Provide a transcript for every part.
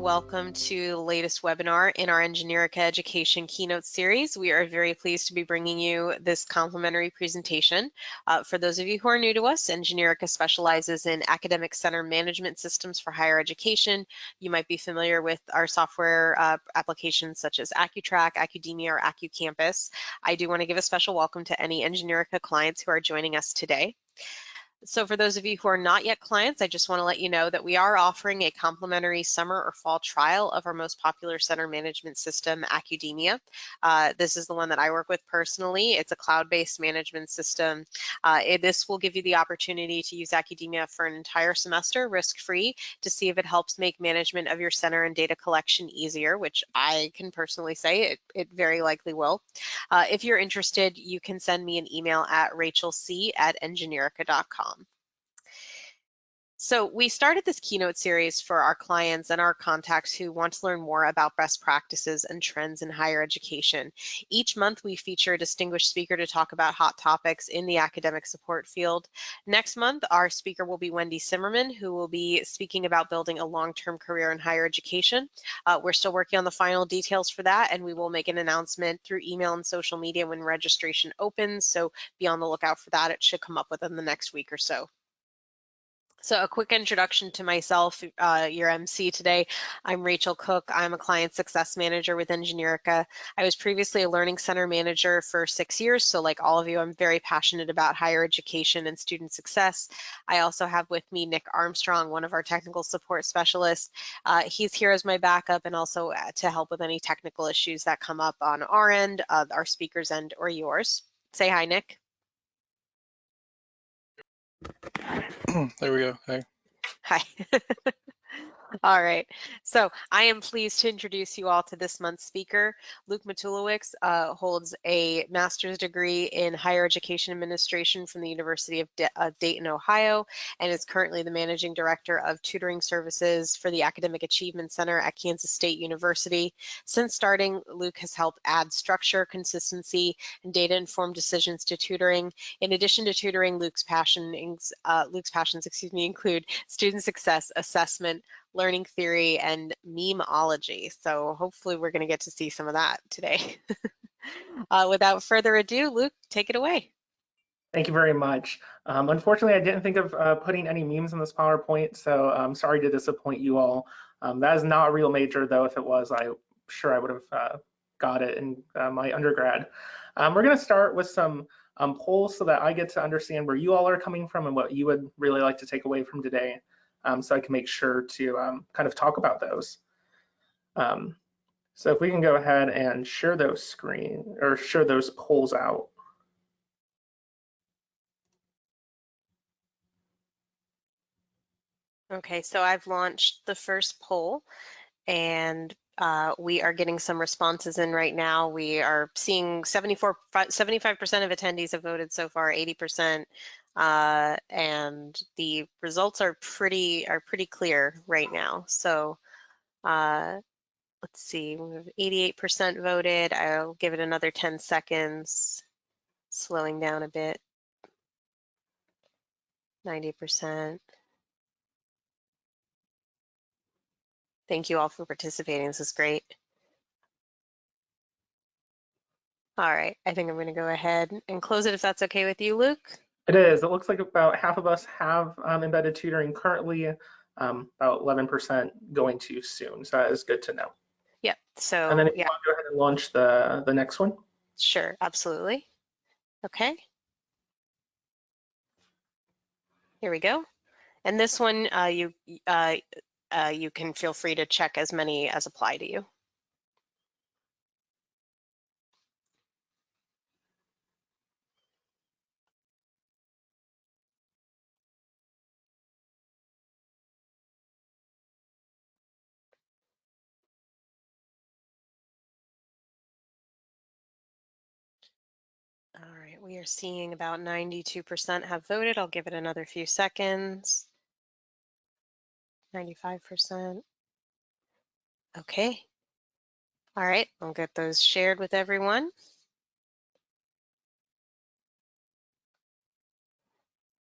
Welcome to the latest webinar in our Engineerica Education Keynote Series. We are very pleased to be bringing you this complimentary presentation. For those of you who are new to us, Engineerica specializes in academic center management systems for higher education. You might be familiar with our software applications such as AccuTrack, Academia, or AccuCampus. I do want to give a special welcome to any Engineerica clients who are joining us today. So for those of you who are not yet clients, I just want to let you know that we are offering a complimentary summer or fall trial of our most popular center management system, Academia. This is the one that I work with personally. It's a cloud-based management system. This will give you the opportunity to use Academia for an entire semester, risk-free, to see if it helps make management of your center and data collection easier, which I can personally say it very likely will. If you're interested, you can send me an email at rachelc@engineerica.com. So we started this keynote series for our clients and our contacts who want to learn more about best practices and trends in higher education. Each month we feature a distinguished speaker to talk about hot topics in the academic support field. Next month, our speaker will be Wendy Simmerman, who will be speaking about building a long-term career in higher education. We're still working on the final details for that, and we will make an announcement through email and social media when registration opens, so be on the lookout for that. It should come up within the next week or so. So a quick introduction to myself, your MC today. I'm Rachel Cook. I'm a client success manager with Engineerica. I was previously a learning center manager for 6 years. So like all of you, I'm very passionate about higher education and student success. I also have with me Nick Armstrong, one of our technical support specialists. He's here as my backup and also to help with any technical issues that come up on our end, our speaker's end, or yours. Say hi, Nick. There we go. Hey. Hi. All right, so I am pleased to introduce you all to this month's speaker. Luke Matulewicz holds a master's degree in higher education administration from the University of Dayton, Ohio, and is currently the managing director of tutoring services for the Academic Achievement Center at Kansas State University. Since starting, Luke has helped add structure, consistency, and data-informed decisions to tutoring. In addition to tutoring, Luke's passions include student success assessment, learning theory, and meme-ology. So hopefully we're going to get to see some of that today. Without further ado, Luke, take it away. Thank you very much. Unfortunately, I didn't think of putting any memes in this PowerPoint, so I'm sorry to disappoint you all. That is not a real major, though. If it was, I'm sure I would have got it in my undergrad. We're going to start with some polls so that I get to understand where you all are coming from and what you would really like to take away from today. So I can make sure to kind of talk about those. So if we can go ahead and share those share those polls out. Okay, so I've launched the first poll, and we are getting some responses in right now. We are seeing 75% of attendees have voted so far, 80%. And the results are pretty clear right now. So let's see, we have 88% voted. I'll give it another 10 seconds, slowing down a bit. 90%. Thank you all for participating. This is great. All right, I think I'm going to go ahead and close it if that's okay with you, Luke. It is. It looks like about half of us have embedded tutoring currently, about 11% going to soon. So that is good to know. Yep. So and then if you want to go ahead and launch the next one. Sure, absolutely. Okay. Here we go. And this one, you can feel free to check as many as apply to you. All right, we are seeing about 92% have voted. I'll give it another few seconds. 95%. Okay. All right, I'll get those shared with everyone.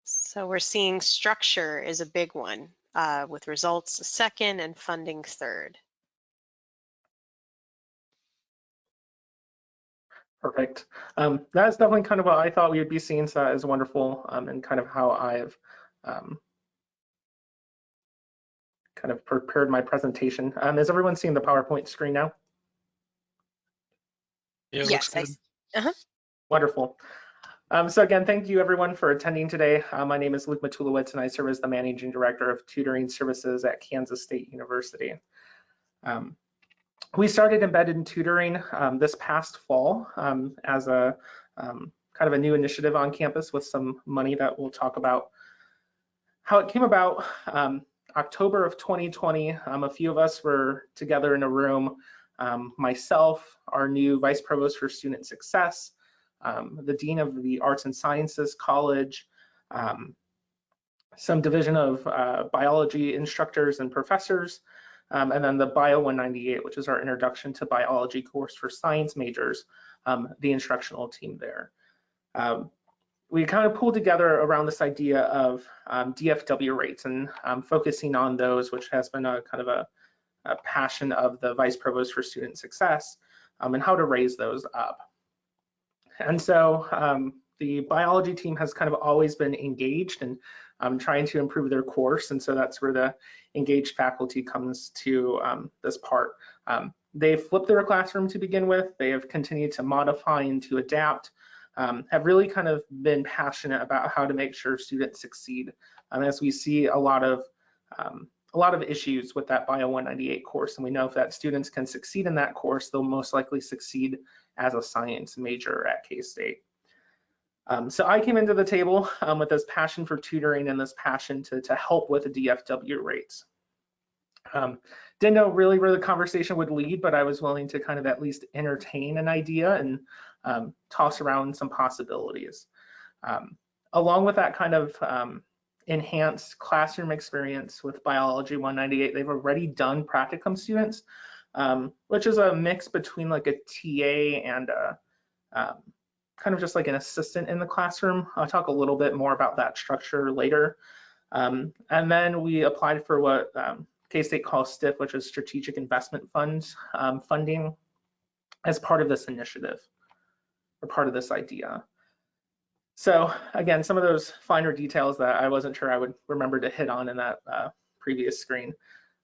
So we're seeing structure is a big one, with results second and funding third. Perfect. That's definitely kind of what I thought we would be seeing, so that is wonderful, and kind of how I've kind of prepared my presentation. Is everyone seeing the PowerPoint screen now? Yeah, it Yes, looks good. Wonderful. So again, thank you everyone for attending today. My name is Luke Matulewicz, and I serve as the Managing Director of Tutoring Services at Kansas State University. We started embedded tutoring this past fall as a kind of a new initiative on campus with some money that we'll talk about. How it came about, October of 2020, a few of us were together in a room, myself, our new Vice Provost for Student Success, the Dean of the Arts and Sciences College, some division of biology instructors and professors, and then the Bio 198, which is our Introduction to Biology course for science majors, the instructional team there. We kind of pulled together around this idea of DFW rates and focusing on those, which has been a kind of a passion of the Vice Provost for Student Success, and how to raise those up. And so the biology team has kind of always been engaged and trying to improve their course, and so that's where the engaged faculty comes to this part. They flipped their classroom to begin with. They have continued to modify and to adapt, have really kind of been passionate about how to make sure students succeed. As we see a lot of issues with that Bio 198 course, and we know if that students can succeed in that course, they'll most likely succeed as a science major at K-State. So I came into the table with this passion for tutoring and this passion to help with the DFW rates. Didn't know really where the conversation would lead, but I was willing to kind of at least entertain an idea and toss around some possibilities. Along with that kind of enhanced classroom experience with Biology 198, they've already done practicum students, which is a mix between like a TA and a kind of just like an assistant in the classroom. I'll talk a little bit more about that structure later. And then we applied for what K-State calls STIF, which is Strategic Investment Funds funding as part of this initiative or part of this idea. So again, some of those finer details that I wasn't sure I would remember to hit on in that previous screen.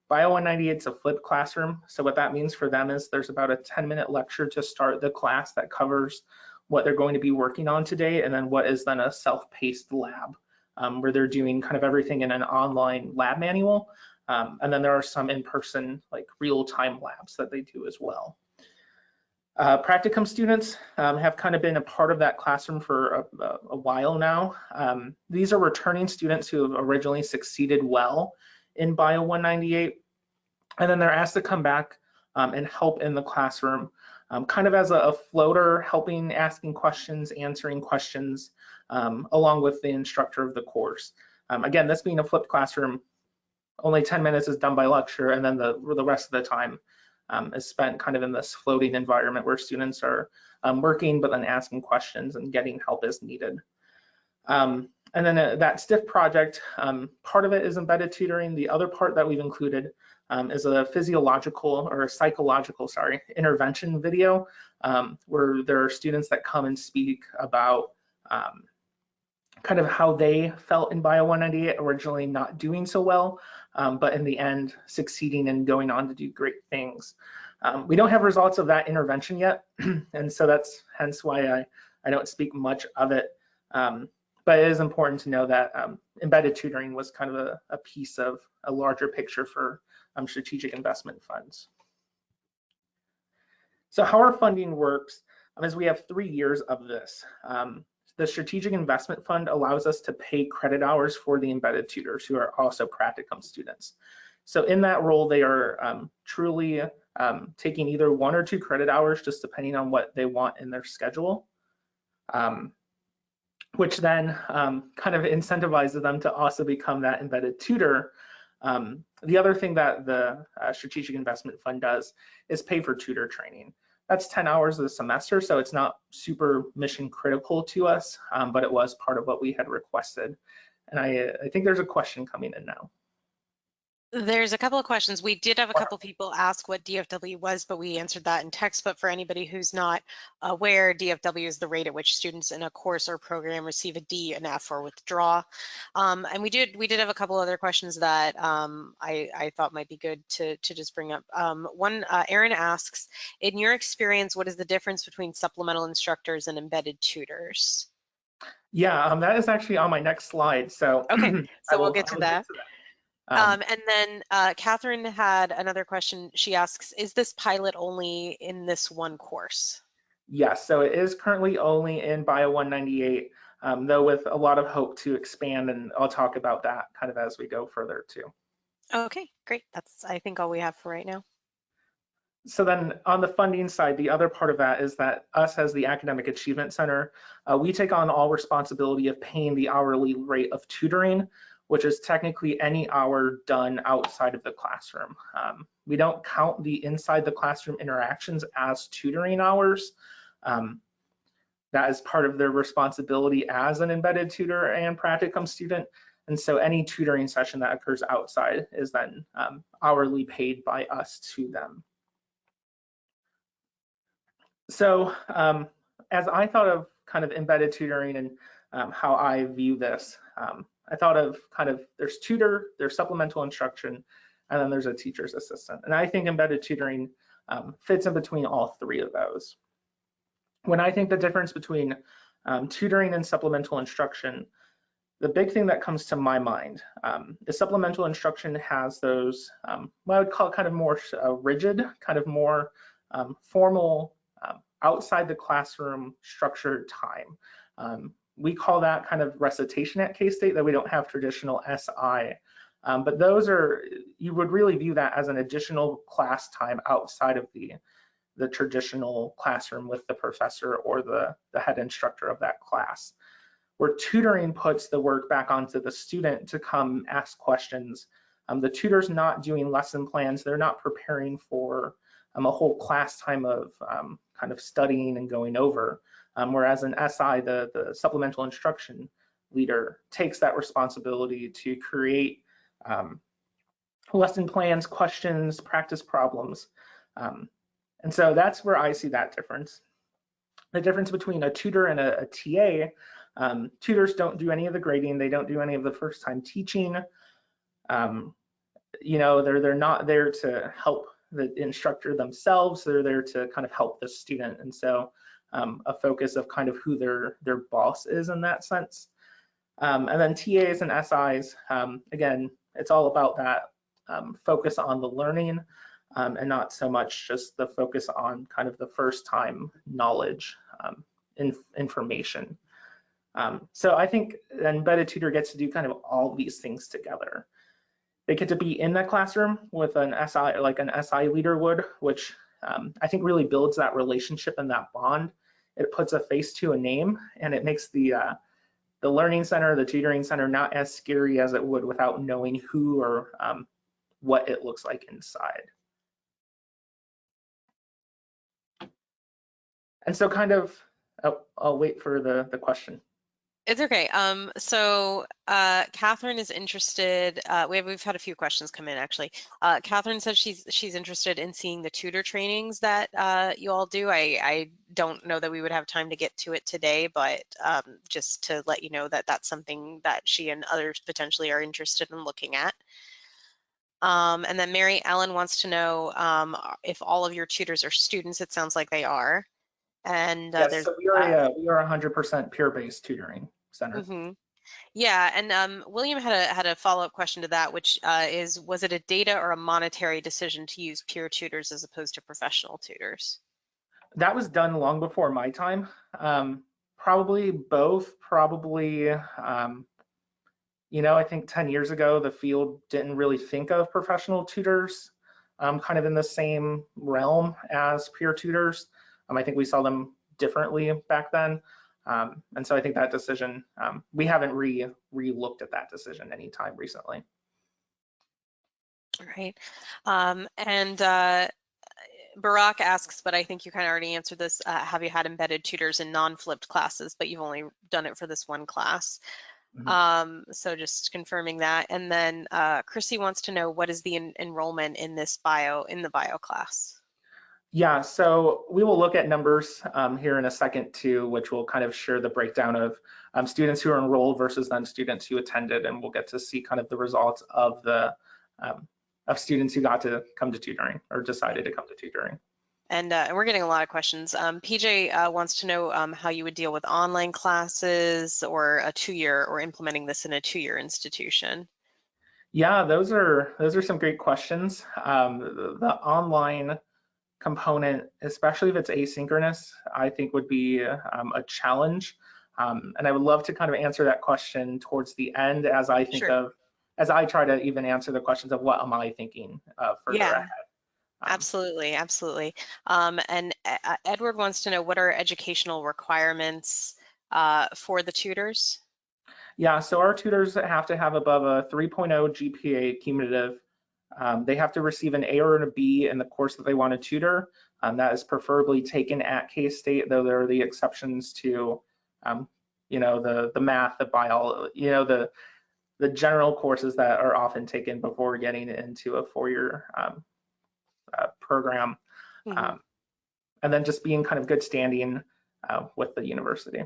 Bio 198 is a flipped classroom. So what that means for them is there's about a 10-minute lecture to start the class that covers what they're going to be working on today, and then what is then a self-paced lab where they're doing kind of everything in an online lab manual. And then there are some in-person, like real-time labs that they do as well. Practicum students have kind of been a part of that classroom for a while now. These are returning students who have originally succeeded well in Bio 198, and then they're asked to come back and help in the classroom, kind of as a floater, helping, asking questions, answering questions, along with the instructor of the course. Again, this being a flipped classroom, only 10 minutes is done by lecture, and then the rest of the time is spent kind of in this floating environment where students are working, but then asking questions and getting help as needed. And then that STIF project, part of it is embedded tutoring. The other part that we've included is a physiological or psychological, intervention video where there are students that come and speak about kind of how they felt in Bio 198, originally not doing so well, but in the end succeeding and going on to do great things. We don't have results of that intervention yet, and so that's hence why I don't speak much of it. But it is important to know that embedded tutoring was kind of a piece of a larger picture for strategic investment funds. So how our funding works is we have 3 years of this. The Strategic Investment Fund allows us to pay credit hours for the embedded tutors who are also practicum students. So in that role, they are truly taking either 1 or 2 credit hours, just depending on what they want in their schedule, which then kind of incentivizes them to also become that embedded tutor. The other thing that the Strategic Investment Fund does is pay for tutor training. That's 10 hours a semester, so it's not super mission critical to us, but it was part of what we had requested. And I think there's a question coming in now. There's a couple of questions. We did have a couple people ask what DFW was, but we answered that in text. But for anybody who's not aware, DFW is the rate at which students in a course or program receive a D, an F, or withdraw. And we did have a couple other questions that I thought might be good to just bring up. One, Erin asks, in your experience, what is the difference between supplemental instructors and embedded tutors? Yeah, that is actually on my next slide. So okay, so we'll get to that. And then Catherine had another question. She asks, is this pilot only in this one course? Yes, so it is currently only in Bio 198, though with a lot of hope to expand, and I'll talk about that kind of as we go further too. Okay, great. That's, I think, all we have for right now. So then on the funding side, the other part of that is that us as the Academic Achievement Center, we take on all responsibility of paying the hourly rate of tutoring, which is technically any hour done outside of the classroom. We don't count the inside the classroom interactions as tutoring hours. That is part of their responsibility as an embedded tutor and practicum student. And so any tutoring session that occurs outside is then hourly paid by us to them. So as I thought of kind of embedded tutoring and how I view this, I thought of kind of there's tutor, there's supplemental instruction, and then there's a teacher's assistant. And I think embedded tutoring fits in between all three of those. When I think the difference between tutoring and supplemental instruction, the big thing that comes to my mind is supplemental instruction has those, what I would call kind of more rigid, kind of more formal, outside the classroom structured time. We call that kind of recitation at K-State, that we don't have traditional SI. But those are, you would really view that as an additional class time outside of the traditional classroom with the professor or the head instructor of that class. Where tutoring puts the work back onto the student to come ask questions. The tutor's not doing lesson plans, they're not preparing for a whole class time of kind of studying and going over. Whereas an SI, the supplemental instruction leader, takes that responsibility to create lesson plans, questions, practice problems. And so that's where I see that difference. The difference between a tutor and a TA, tutors don't do any of the grading, they don't do any of the first time teaching. You know, they're not there to help the instructor themselves, they're there to kind of help the student. And so a focus of kind of who their boss is in that sense. And then TAs and SIs, again, it's all about that focus on the learning and not so much just the focus on kind of the first time knowledge information. So I think an embedded tutor gets to do kind of all these things together. They get to be in the classroom with an SI, like an SI leader would, which I think really builds that relationship and that bond. It puts a face to a name, and it makes the learning center, the tutoring center, not as scary as it would without knowing who or what it looks like inside. And so kind of, I'll wait for the question. It's okay. So Catherine is interested. We've had a few questions come in actually. Catherine says she's interested in seeing the tutor trainings that you all do. I don't know that we would have time to get to it today, but just to let you know that that's something that she and others potentially are interested in looking at. And then Mary Ellen wants to know if all of your tutors are students. It sounds like they are. And yes, so we are 100% peer-based tutoring center. Mm-hmm. Yeah, and William had a follow-up question to that, which was it a data or a monetary decision to use peer tutors as opposed to professional tutors? That was done long before my time. Probably both. Probably, you know, I think 10 years ago the field didn't really think of professional tutors kind of in the same realm as peer tutors. I think we saw them differently back then. And so I think that decision, we haven't re-looked at that decision anytime recently. All right. And Barack asks, but I think you kind of already answered this, have you had embedded tutors in non-flipped classes, but you've only done it for this one class? So just confirming that. And then Chrissy wants to know, what is the enrollment in this in the bio class? Yeah, so we will look at numbers here in a second too, which will kind of share the breakdown of students who are enrolled versus then students who attended, and we'll get to see kind of the results of the of students who got to come to tutoring or decided to come to tutoring. And we're getting a lot of questions. PJ wants to know how you would deal with online classes or a 2-year, or implementing this in a 2-year institution. Yeah, those are some great questions. The online component, especially if it's asynchronous, I think would be a challenge. And I would love to kind of answer that question towards the end as I think of, as I try to even answer the questions of what am I thinking further ahead. Absolutely, absolutely. And Edward wants to know, what are educational requirements for the tutors? Yeah, so our tutors have to have above a 3.0 GPA cumulative. They have to receive an A or a B in the course that they want to tutor. That is preferably taken at K-State, though there are the exceptions to, you know, the math, the biology, you know, the general courses that are often taken before getting into a 4-year program. And then just being kind of good standing with the university.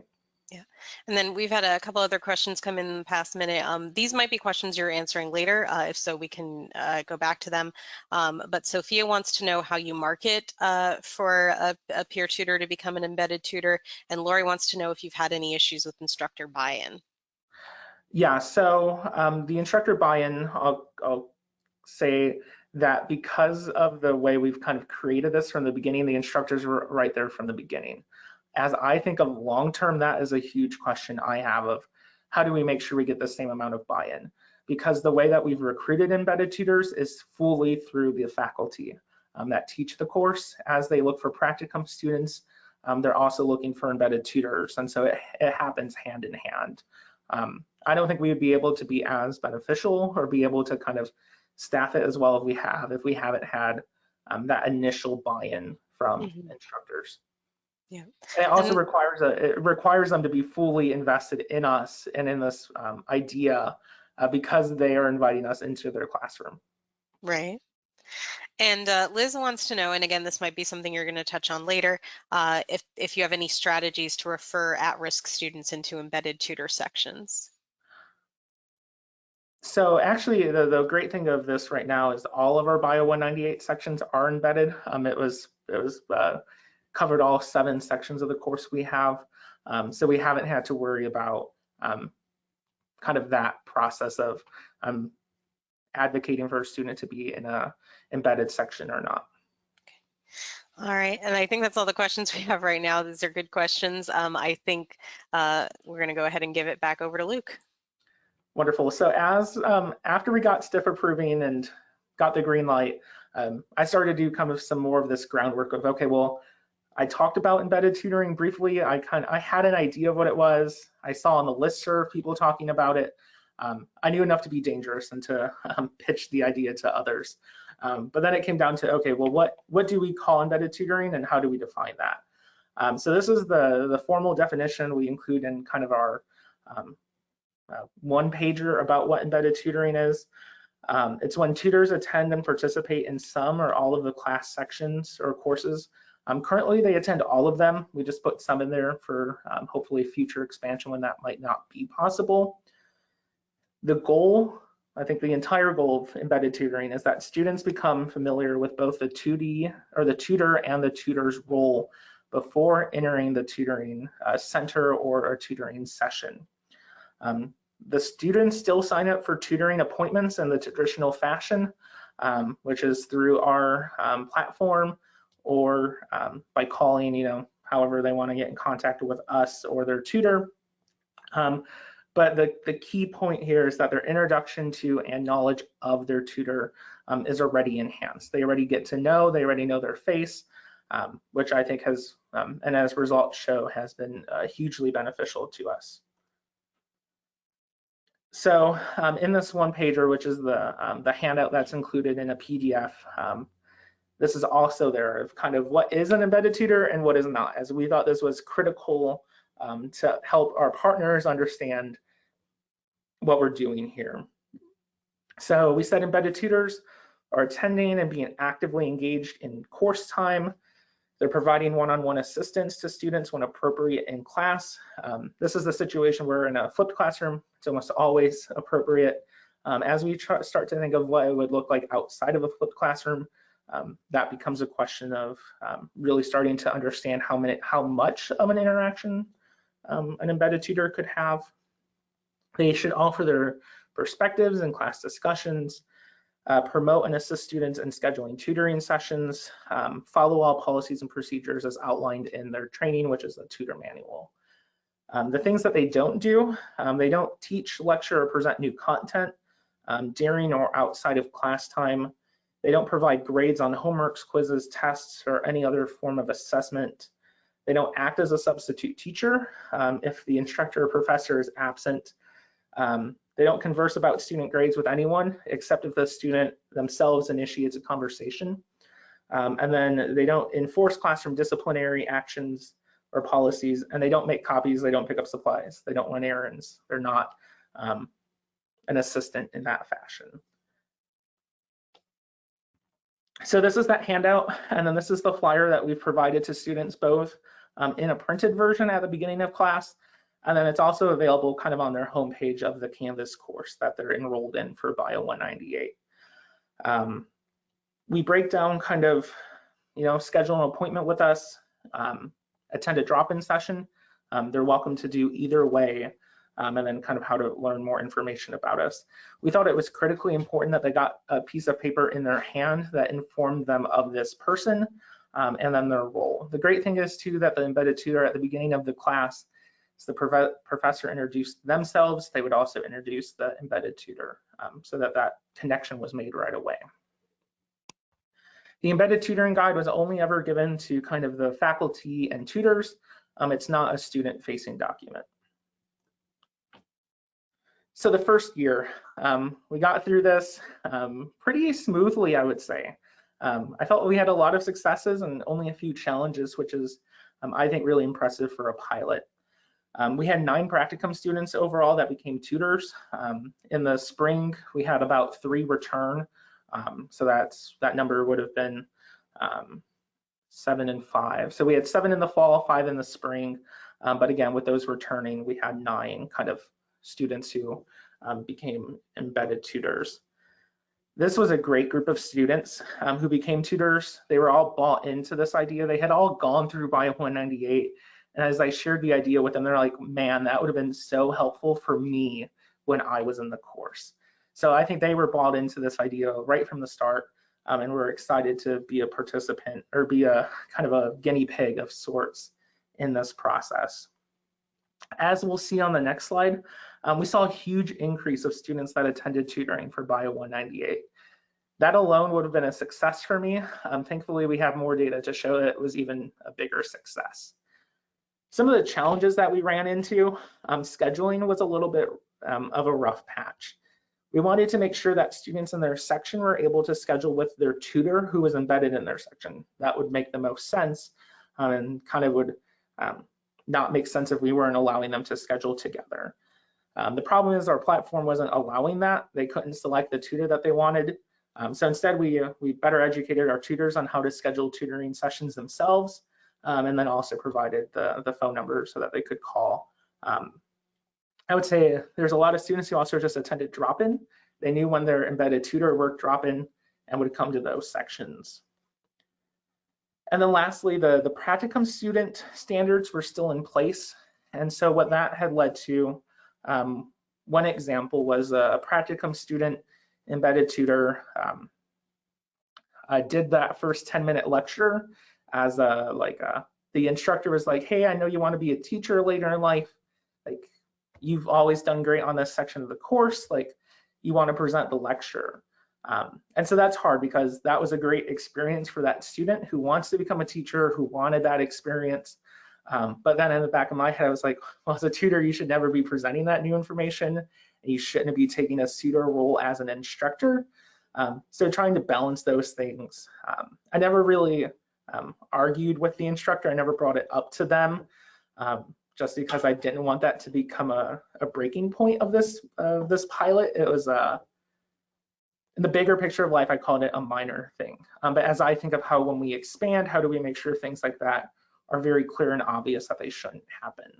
Yeah, and then we've had a couple other questions come in the past minute. These might be questions you're answering later. If so, we can go back to them. But Sophia wants to know how you market for a peer tutor to become an embedded tutor. And Lori wants to know if you've had any issues with instructor buy-in. Yeah, so the instructor buy-in, I'll say that because of the way we've kind of created this from the beginning, the instructors were right there from the beginning. As I think of long-term, that is a huge question I have of how do we make sure we get the same amount of buy-in? Because the way that we've recruited embedded tutors is fully through the faculty that teach the course. As they look for practicum students, they're also looking for embedded tutors. And so it happens hand in hand. I don't think we would be able to be as beneficial or be able to kind of staff it as well if we haven't had that initial buy-in from instructors. Yeah. It also requires them to be fully invested in us and in this idea because they are inviting us into their classroom. Right. And Liz wants to know, and again, this might be something you're going to touch on later, if you have any strategies to refer at-risk students into embedded tutor sections. So actually, the great thing of this right now is all of our Bio 198 sections are embedded. It was covered all 7 sections of the course we have. So we haven't had to worry about kind of that process of advocating for a student to be in a embedded section or not. Okay. All right, and I think that's all the questions we have right now. These are good questions. I think we're gonna go ahead and give it back over to Luke. Wonderful. So as after we got STIF approving and got the green light, I started to do kind of some more of this groundwork of, okay, well, I talked about embedded tutoring briefly. I had an idea of what it was. I saw on the listserv people talking about it. I knew enough to be dangerous and to pitch the idea to others. But then it came down to, okay, well, what do we call embedded tutoring and how do we define that? So this is the formal definition we include in kind of our one-pager about what embedded tutoring is. It's when tutors attend and participate in some or all of the class sections or courses. Currently, they attend all of them. We just put some in there for hopefully future expansion when that might not be possible. The goal, I think the entire goal of embedded tutoring is that students become familiar with both the 2D or the tutor and the tutor's role before entering the tutoring center or a tutoring session. The students still sign up for tutoring appointments in the traditional fashion, which is through our platform or by calling, you know, however they want to get in contact with us or their tutor. But the key point here is that their introduction to and knowledge of their tutor is already enhanced. They already get to know, they already know their face, which I think has, and as results show, has been hugely beneficial to us. So in this one pager, which is the handout that's included in a PDF, this is also there of kind of what is an embedded tutor and what is not, as we thought this was critical to help our partners understand what we're doing here. So we said embedded tutors are attending and being actively engaged in course time. They're providing one-on-one assistance to students when appropriate in class. This is the situation where in a flipped classroom, it's almost always appropriate. As we start to think of what it would look like outside of a flipped classroom, that becomes a question of really starting to understand how much of an interaction an embedded tutor could have. They should offer their perspectives in class discussions, promote and assist students in scheduling tutoring sessions, follow all policies and procedures as outlined in their training, which is the tutor manual. The things that they don't do, they don't teach, lecture, or present new content during or outside of class time. They don't provide grades on homeworks, quizzes, tests, or any other form of assessment. They don't act as a substitute teacher if the instructor or professor is absent. They don't converse about student grades with anyone except if the student themselves initiates a conversation. And then they don't enforce classroom disciplinary actions or policies, and they don't make copies, they don't pick up supplies, they don't run errands. They're not an assistant in that fashion. So this is that handout, and then this is the flyer that we've provided to students both in a printed version at the beginning of class, and then it's also available kind of on their homepage of the Canvas course that they're enrolled in for Bio 198. We break down kind of, schedule an appointment with us, attend a drop-in session. They're welcome to do either way, and then kind of how to learn more information about us. We thought it was critically important that they got a piece of paper in their hand that informed them of this person and then their role. The great thing is too that the embedded tutor at the beginning of the class, as the professor introduced themselves, they would also introduce the embedded tutor so that that connection was made right away. The embedded tutoring guide was only ever given to kind of the faculty and tutors. It's not a student-facing document. So the first year, we got through this pretty smoothly, I would say. I felt we had a lot of successes and only a few challenges, which is, I think, really impressive for a pilot. We had 9 practicum students overall that became tutors. In the spring, we had about 3 return. So that number would have been 7 and 5. So we had 7 in the fall, 5 in the spring. But again, with those returning, we had 9 kind of students who became embedded tutors. This was a great group of students who became tutors. They were all bought into this idea. They had all gone through Bio 198. And as I shared the idea with them, they're like, man, that would have been so helpful for me when I was in the course. So I think they were bought into this idea right from the start, and we're excited to be a participant or be a kind of a guinea pig of sorts in this process. As we'll see on the next slide, we saw a huge increase of students that attended tutoring for Bio 198. That alone would have been a success for me. Thankfully, we have more data to show that it was even a bigger success. Some of the challenges that we ran into, scheduling was a little bit of a rough patch. We wanted to make sure that students in their section were able to schedule with their tutor who was embedded in their section. That would make the most sense and kind of would not make sense if we weren't allowing them to schedule together. The problem is our platform wasn't allowing that. They couldn't select the tutor that they wanted. So instead, we better educated our tutors on how to schedule tutoring sessions themselves, and then also provided the phone number so that they could call. I would say there's a lot of students who also just attended drop-in. They knew when their embedded tutor worked drop-in and would come to those sections. And then lastly, the practicum student standards were still in place. And so what that had led to, one example was a practicum student embedded tutor did that first 10-minute lecture as the instructor was like, hey, I know you want to be a teacher later in life. Like, you've always done great on this section of the course. Like, you want to present the lecture. And so that's hard because that was a great experience for that student who wants to become a teacher, who wanted that experience. But then in the back of my head, I was like, well, as a tutor, you should never be presenting that new information. And you shouldn't be taking a pseudo role as an instructor. So trying to balance those things. I never really argued with the instructor. I never brought it up to them. just because I didn't want that to become a breaking point of this pilot. It was in the bigger picture of life, I called it a minor thing. But as I think of how when we expand, how do we make sure things like that are very clear and obvious that they shouldn't happen?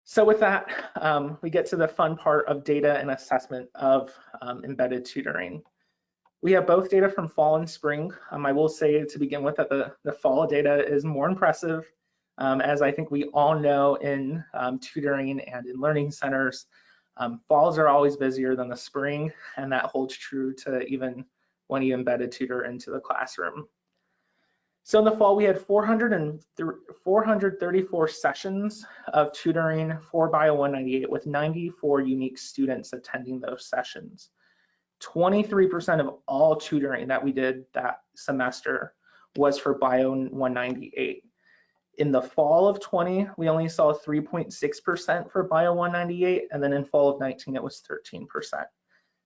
So with that, we get to the fun part of data and assessment of embedded tutoring. We have both data from fall and spring. I will say to begin with that the fall data is more impressive, as I think we all know in tutoring and in learning centers, falls are always busier than the spring, and that holds true to even when you embed a tutor into the classroom. So in the fall, we had 434 sessions of tutoring for Bio 198 with 94 unique students attending those sessions. 23% of all tutoring that we did that semester was for Bio 198. In the fall of 20, we only saw 3.6% for Bio 198, and then in fall of 19, it was 13%.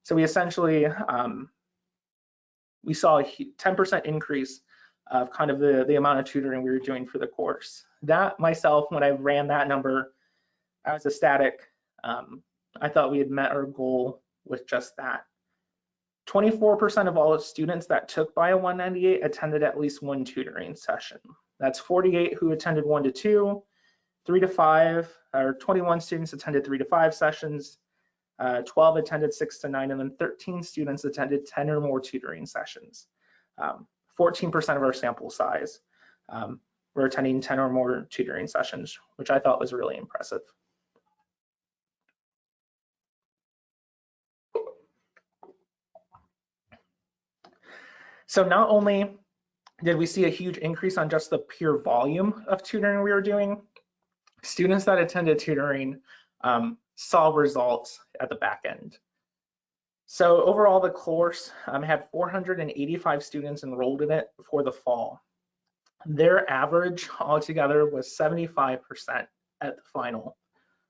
So we essentially, we saw a 10% increase of kind of the amount of tutoring we were doing for the course. That myself, when I ran that number, I was ecstatic. I thought we had met our goal with just that. 24% of all students that took Bio 198 attended at least one tutoring session. That's 48 who attended 1 to 2, 3 to 5, or 21 students attended 3 to 5 sessions, 12 attended 6 to 9, and then 13 students attended 10 or more tutoring sessions. 14% of our sample size were attending 10 or more tutoring sessions, which I thought was really impressive. So not only did we see a huge increase on just the pure volume of tutoring we were doing, students that attended tutoring saw results at the back end. So overall, the course had 485 students enrolled in it for the fall. Their average altogether was 75% at the final,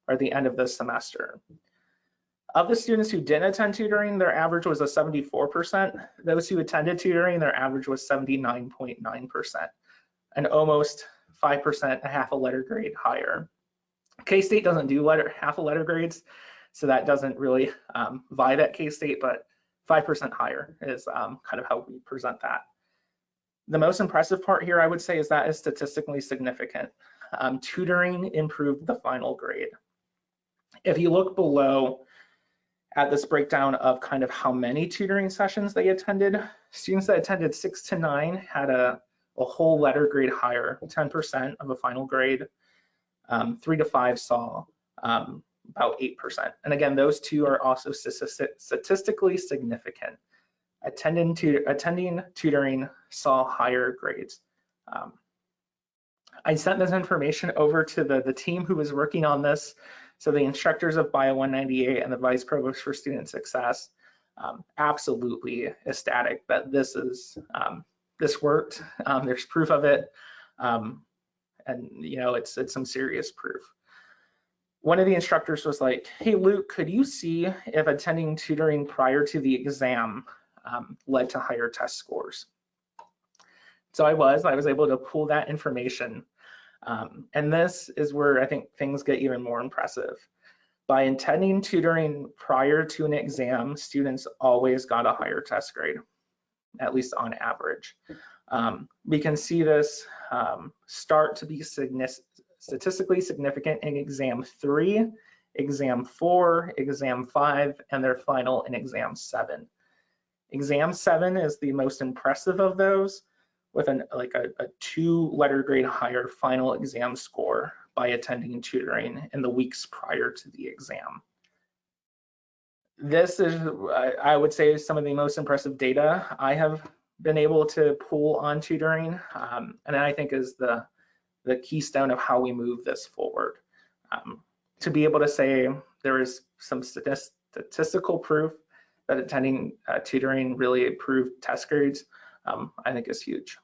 or the end of this semester. Of the students who didn't attend tutoring, their average was a 74%. Those who attended tutoring, their average was 79.9%, and almost 5%, a half a letter grade higher. K-State doesn't do half a letter grades, so that doesn't really vibe at K-State, but 5% higher is kind of how we present that. The most impressive part here, I would say, is that is statistically significant. Tutoring improved the final grade. If you look below at this breakdown of kind of how many tutoring sessions they attended, students that attended 6 to 9 had a whole letter grade higher, 10% of a final grade. 3 to 5 saw about 8%. And again, those two are also statistically significant. Attending tutoring saw higher grades. I sent this information over to the team who was working on this. So the instructors of Bio 198 and the Vice Provost for Student Success, absolutely ecstatic that this worked. There's proof of it. And you know, it's some serious proof. One of the instructors was like, hey, Luke, could you see if attending tutoring prior to the exam led to higher test scores? So I was able to pull that information. And this is where I think things get even more impressive. By attending tutoring prior to an exam, students always got a higher test grade, at least on average. We can see this start to be statistically significant in exam 3, exam 4, exam 5, and their final in exam 7. Exam 7 is the most impressive of those, with a 2-letter grade higher final exam score by attending tutoring in the weeks prior to the exam. This is, I would say, some of the most impressive data I have been able to pull on tutoring, and I think is the keystone of how we move this forward. To be able to say there is some statistical proof that attending tutoring really improved test grades, I think is huge.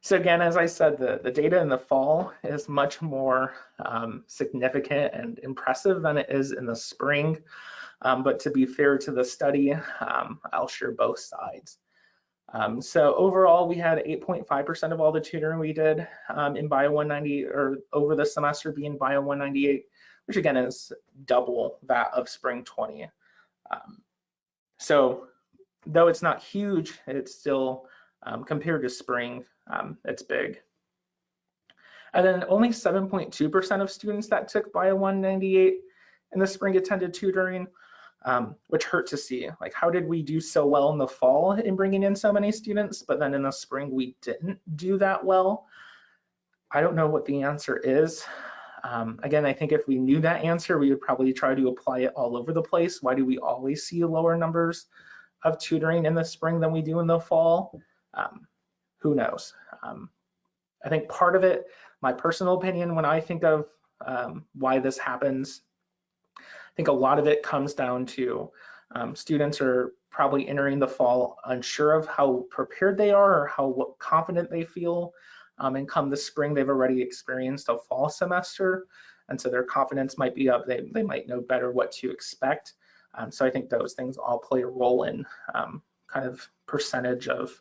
So again, as I said, the data in the fall is much more significant and impressive than it is in the spring. But to be fair to the study, I'll share both sides. So overall, we had 8.5% of all the tutoring we did in Bio 190 or over the semester be in Bio 198, which again is double that of Spring 20. So though it's not huge, it's still compared to Spring, it's big. And then only 7.2% of students that took Bio 198 in the spring attended tutoring, which hurt to see. Like, how did we do so well in the fall in bringing in so many students, but then in the spring we didn't do that well? I don't know what the answer is. Again, I think if we knew that answer, we would probably try to apply it all over the place. Why do we always see lower numbers of tutoring in the spring than we do in the fall? Who knows? I think part of it, my personal opinion, when I think of why this happens, I think a lot of it comes down to students are probably entering the fall unsure of how prepared they are or how confident they feel. And come the spring, they've already experienced a fall semester. And so their confidence might be up. They might know better what to expect. So I think those things all play a role in kind of percentage of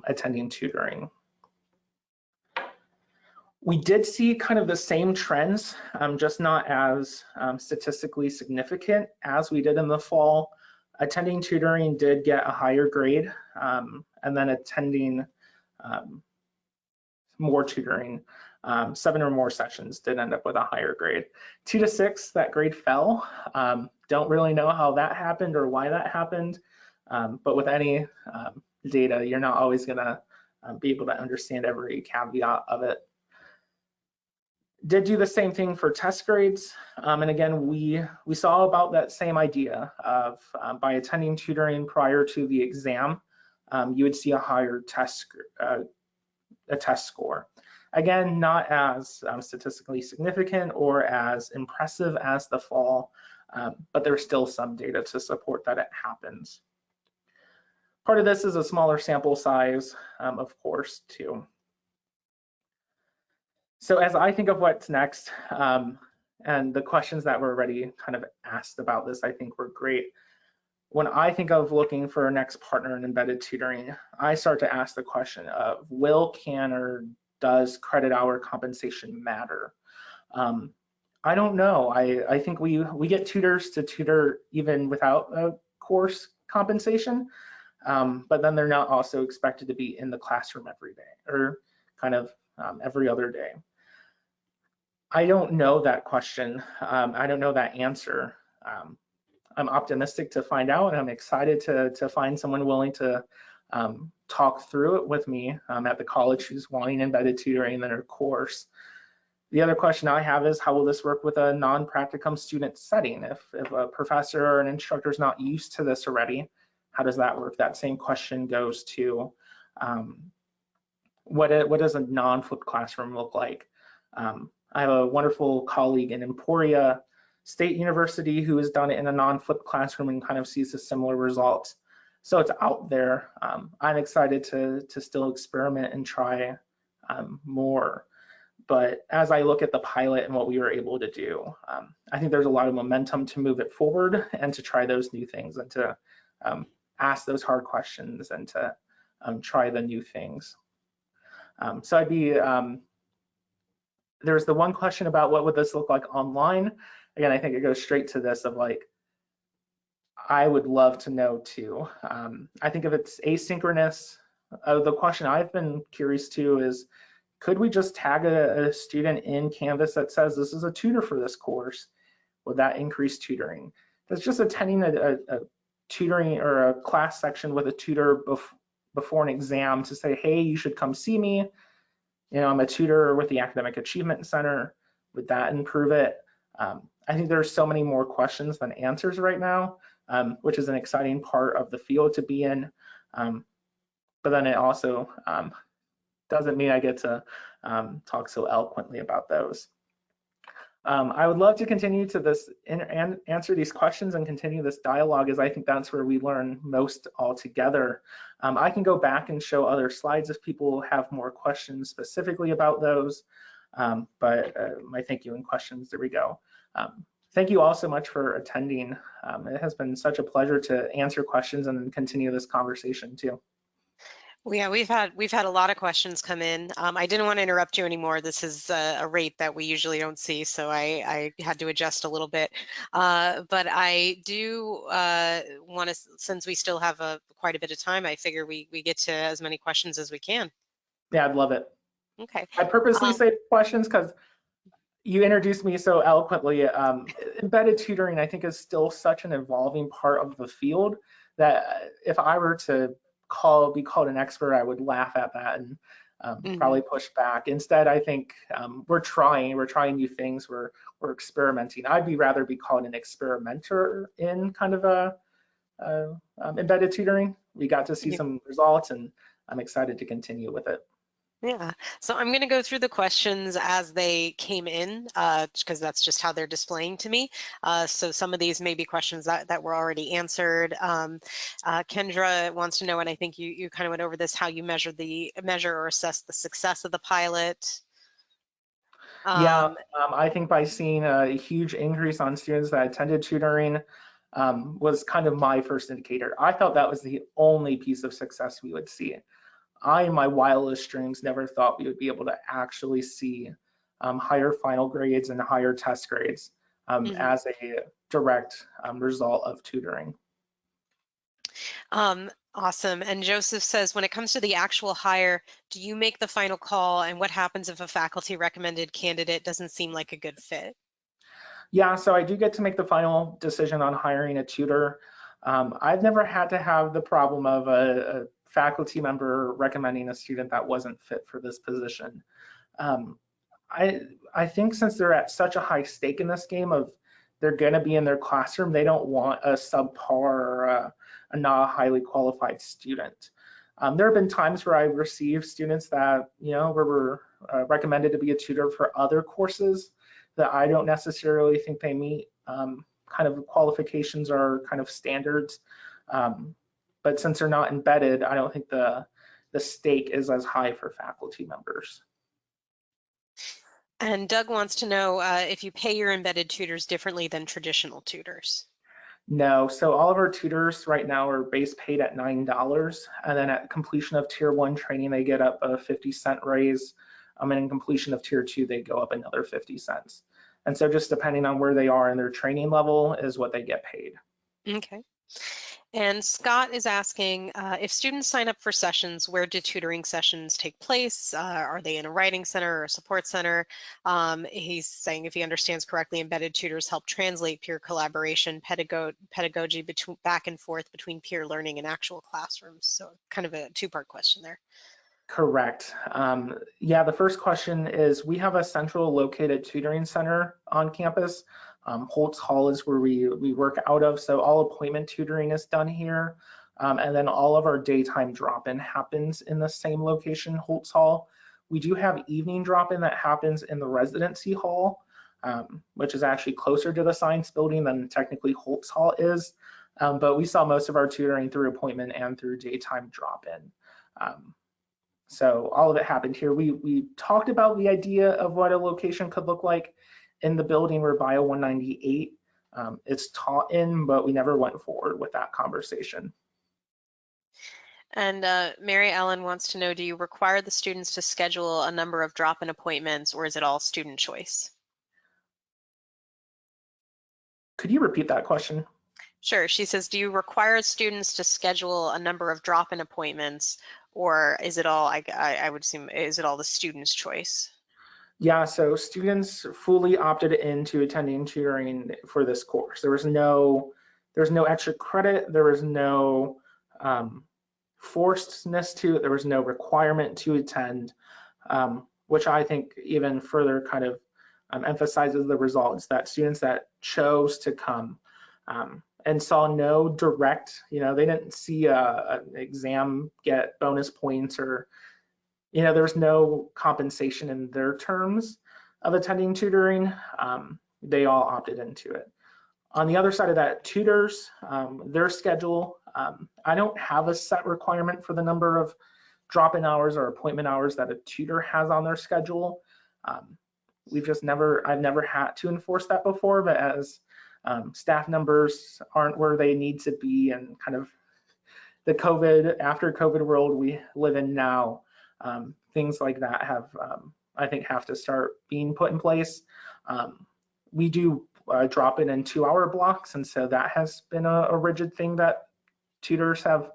attending tutoring. We did see kind of the same trends, just not as statistically significant as we did in the fall. Attending tutoring did get a higher grade, and then attending more tutoring, 7 or more sessions did end up with a higher grade. 2 to 6, that grade fell. Don't really know how that happened or why that happened, but with any data, you're not always gonna be able to understand every caveat of it. Did do the same thing for test grades, and again, we saw about that same idea of by attending tutoring prior to the exam, you would see a higher test score. Again, not as statistically significant or as impressive as the fall, but there's still some data to support that it happens. Part of this is a smaller sample size, of course, too. So as I think of what's next, and the questions that were already kind of asked about this, I think were great. When I think of looking for a next partner in embedded tutoring, I start to ask the question of will, can, or does credit hour compensation matter? I don't know. I think we get tutors to tutor even without a course compensation, but then they're not also expected to be in the classroom every day or kind of every other day. I don't know that question. I don't know that answer. I'm optimistic to find out, and I'm excited to find someone willing to talk through it with me at the college who's wanting embedded tutoring in their course. The other question I have is, how will this work with a non-practicum student setting? If a professor or an instructor is not used to this already, how does that work? That same question goes to what does a non-flipped classroom look like? I have a wonderful colleague in Emporia State University who has done it in a non-flipped classroom and kind of sees a similar result. So it's out there. I'm excited to still experiment and try more. But as I look at the pilot and what we were able to do, I think there's a lot of momentum to move it forward and to try those new things and to ask those hard questions and to try the new things. So I'd be, there's the one question about what would this look like online. Again, I think it goes straight to this of like, I would love to know too. I think if it's asynchronous, the question I've been curious to is, could we just tag a student in Canvas that says this is a tutor for this course? Would that increase tutoring? That's just attending a tutoring or a class section with a tutor before an exam to say, hey, you should come see me. You know, I'm a tutor with the Academic Achievement Center. Would that improve it? I think there's so many more questions than answers right now, which is an exciting part of the field to be in. But then it also doesn't mean I get to talk so eloquently about those. I would love to continue to this and answer these questions and continue this dialogue, as I think that's where we learn most altogether. I can go back and show other slides if people have more questions specifically about those. But my thank you and questions, there we go. Thank you all so much for attending. It has been such a pleasure to answer questions and continue this conversation too. Well, yeah, we've had a lot of questions come in. I didn't want to interrupt you anymore. This is a rate that we usually don't see, so I had to adjust a little bit. But I do want to, since we still have quite a bit of time, I figure we get to as many questions as we can. Yeah, I'd love it. Okay. I purposely saved questions because you introduced me so eloquently. Embedded tutoring, I think, is still such an evolving part of the field that if I were to be called an expert, I would laugh at that and probably push back. Instead, I think we're trying new things. We're experimenting. I'd rather be called an experimenter in kind of a embedded tutoring. We got to see some results, and I'm excited to continue with it. Yeah, so I'm going to go through the questions as they came in, because that's just how they're displaying to me. So some of these may be questions that were already answered. Kendra wants to know, and I think you kind of went over this, how you measure or assess the success of the pilot. I think by seeing a huge increase on students that attended tutoring was kind of my first indicator. I thought that was the only piece of success we would see. I, in my wildest dreams, never thought we would be able to actually see higher final grades and higher test grades as a direct result of tutoring. Awesome. And Joseph says, when it comes to the actual hire, do you make the final call, and what happens if a faculty recommended candidate doesn't seem like a good fit? Yeah, so I do get to make the final decision on hiring a tutor. I've never had to have the problem of a faculty member recommending a student that wasn't fit for this position. I think since they're at such a high stake in this game of they're going to be in their classroom, they don't want a subpar or a not highly qualified student. There have been times where I've received students that were recommended to be a tutor for other courses that I don't necessarily think they meet kind of qualifications or kind of standards. But since they're not embedded, I don't think the stake is as high for faculty members. And Doug wants to know if you pay your embedded tutors differently than traditional tutors. No, so all of our tutors right now are base paid at $9, and then at completion of tier 1 training, they get up a 50-cent raise, and in completion of tier 2, they go up another 50 cents. And so just depending on where they are in their training level is what they get paid. Okay. And Scott is asking, if students sign up for sessions, where do tutoring sessions take place? Are they in a writing center or a support center? He's saying, if he understands correctly, embedded tutors help translate peer collaboration, pedagogy back and forth between peer learning and actual classrooms. So kind of a two-part question there. Correct. Yeah, the first question is, we have a central located tutoring center on campus. Holtz Hall is where we work out of, so all appointment tutoring is done here. And then all of our daytime drop-in happens in the same location, Holtz Hall. We do have evening drop-in that happens in the residency hall, which is actually closer to the science building than technically Holtz Hall is. But we saw most of our tutoring through appointment and through daytime drop-in. So all of it happened here. We talked about the idea of what a location could look like in the building where Bio 198 is taught in, but we never went forward with that conversation. And Mary Ellen wants to know, do you require the students to schedule a number of drop-in appointments, or is it all student choice? Could you repeat that question? Sure. She says, do you require students to schedule a number of drop-in appointments, or is it all, I would assume, is it all the student's choice? Yeah, so students fully opted into attending tutoring for this course. There's no extra credit. There was no forcedness to it. There was no requirement to attend, which I think even further kind of emphasizes the results that students that chose to come and saw no direct, they didn't see an exam get bonus points or there was no compensation in their terms of attending tutoring. They all opted into it. On the other side of that, tutors, their schedule, I don't have a set requirement for the number of drop-in hours or appointment hours that a tutor has on their schedule. I've never had to enforce that before, but as staff numbers aren't where they need to be and kind of the after COVID world we live in now, things like that have, I think, have to start being put in place. We do drop it in 2-hour blocks, and so that has been a rigid thing that tutors have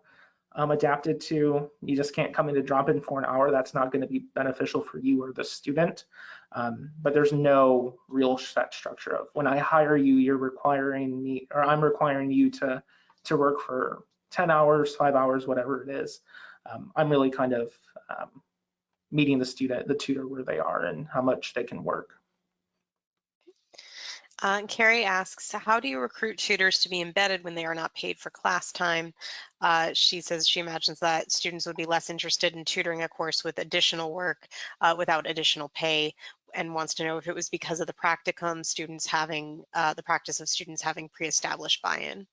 adapted to. You just can't come in to drop in for an hour. That's not going to be beneficial for you or the student. But there's no real set structure of when I hire you, you're requiring me, or I'm requiring you to work for 10 hours, 5 hours, whatever it is. I'm really kind of meeting the tutor where they are and how much they can work. Carrie asks, how do you recruit tutors to be embedded when they are not paid for class time? She says she imagines that students would be less interested in tutoring a course with additional work without additional pay, and wants to know if it was because of the practicum, students having the practice of students having pre-established buy-in.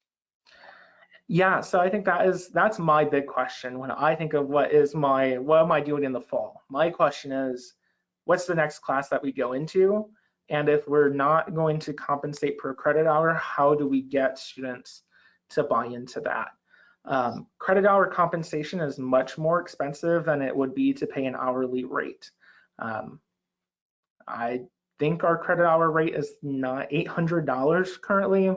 Yeah, so I think that's my big question when I think of what am I doing in the fall? My question is, what's the next class that we go into? And if we're not going to compensate per credit hour, how do we get students to buy into that? Credit hour compensation is much more expensive than it would be to pay an hourly rate. I think our credit hour rate is not $800 currently.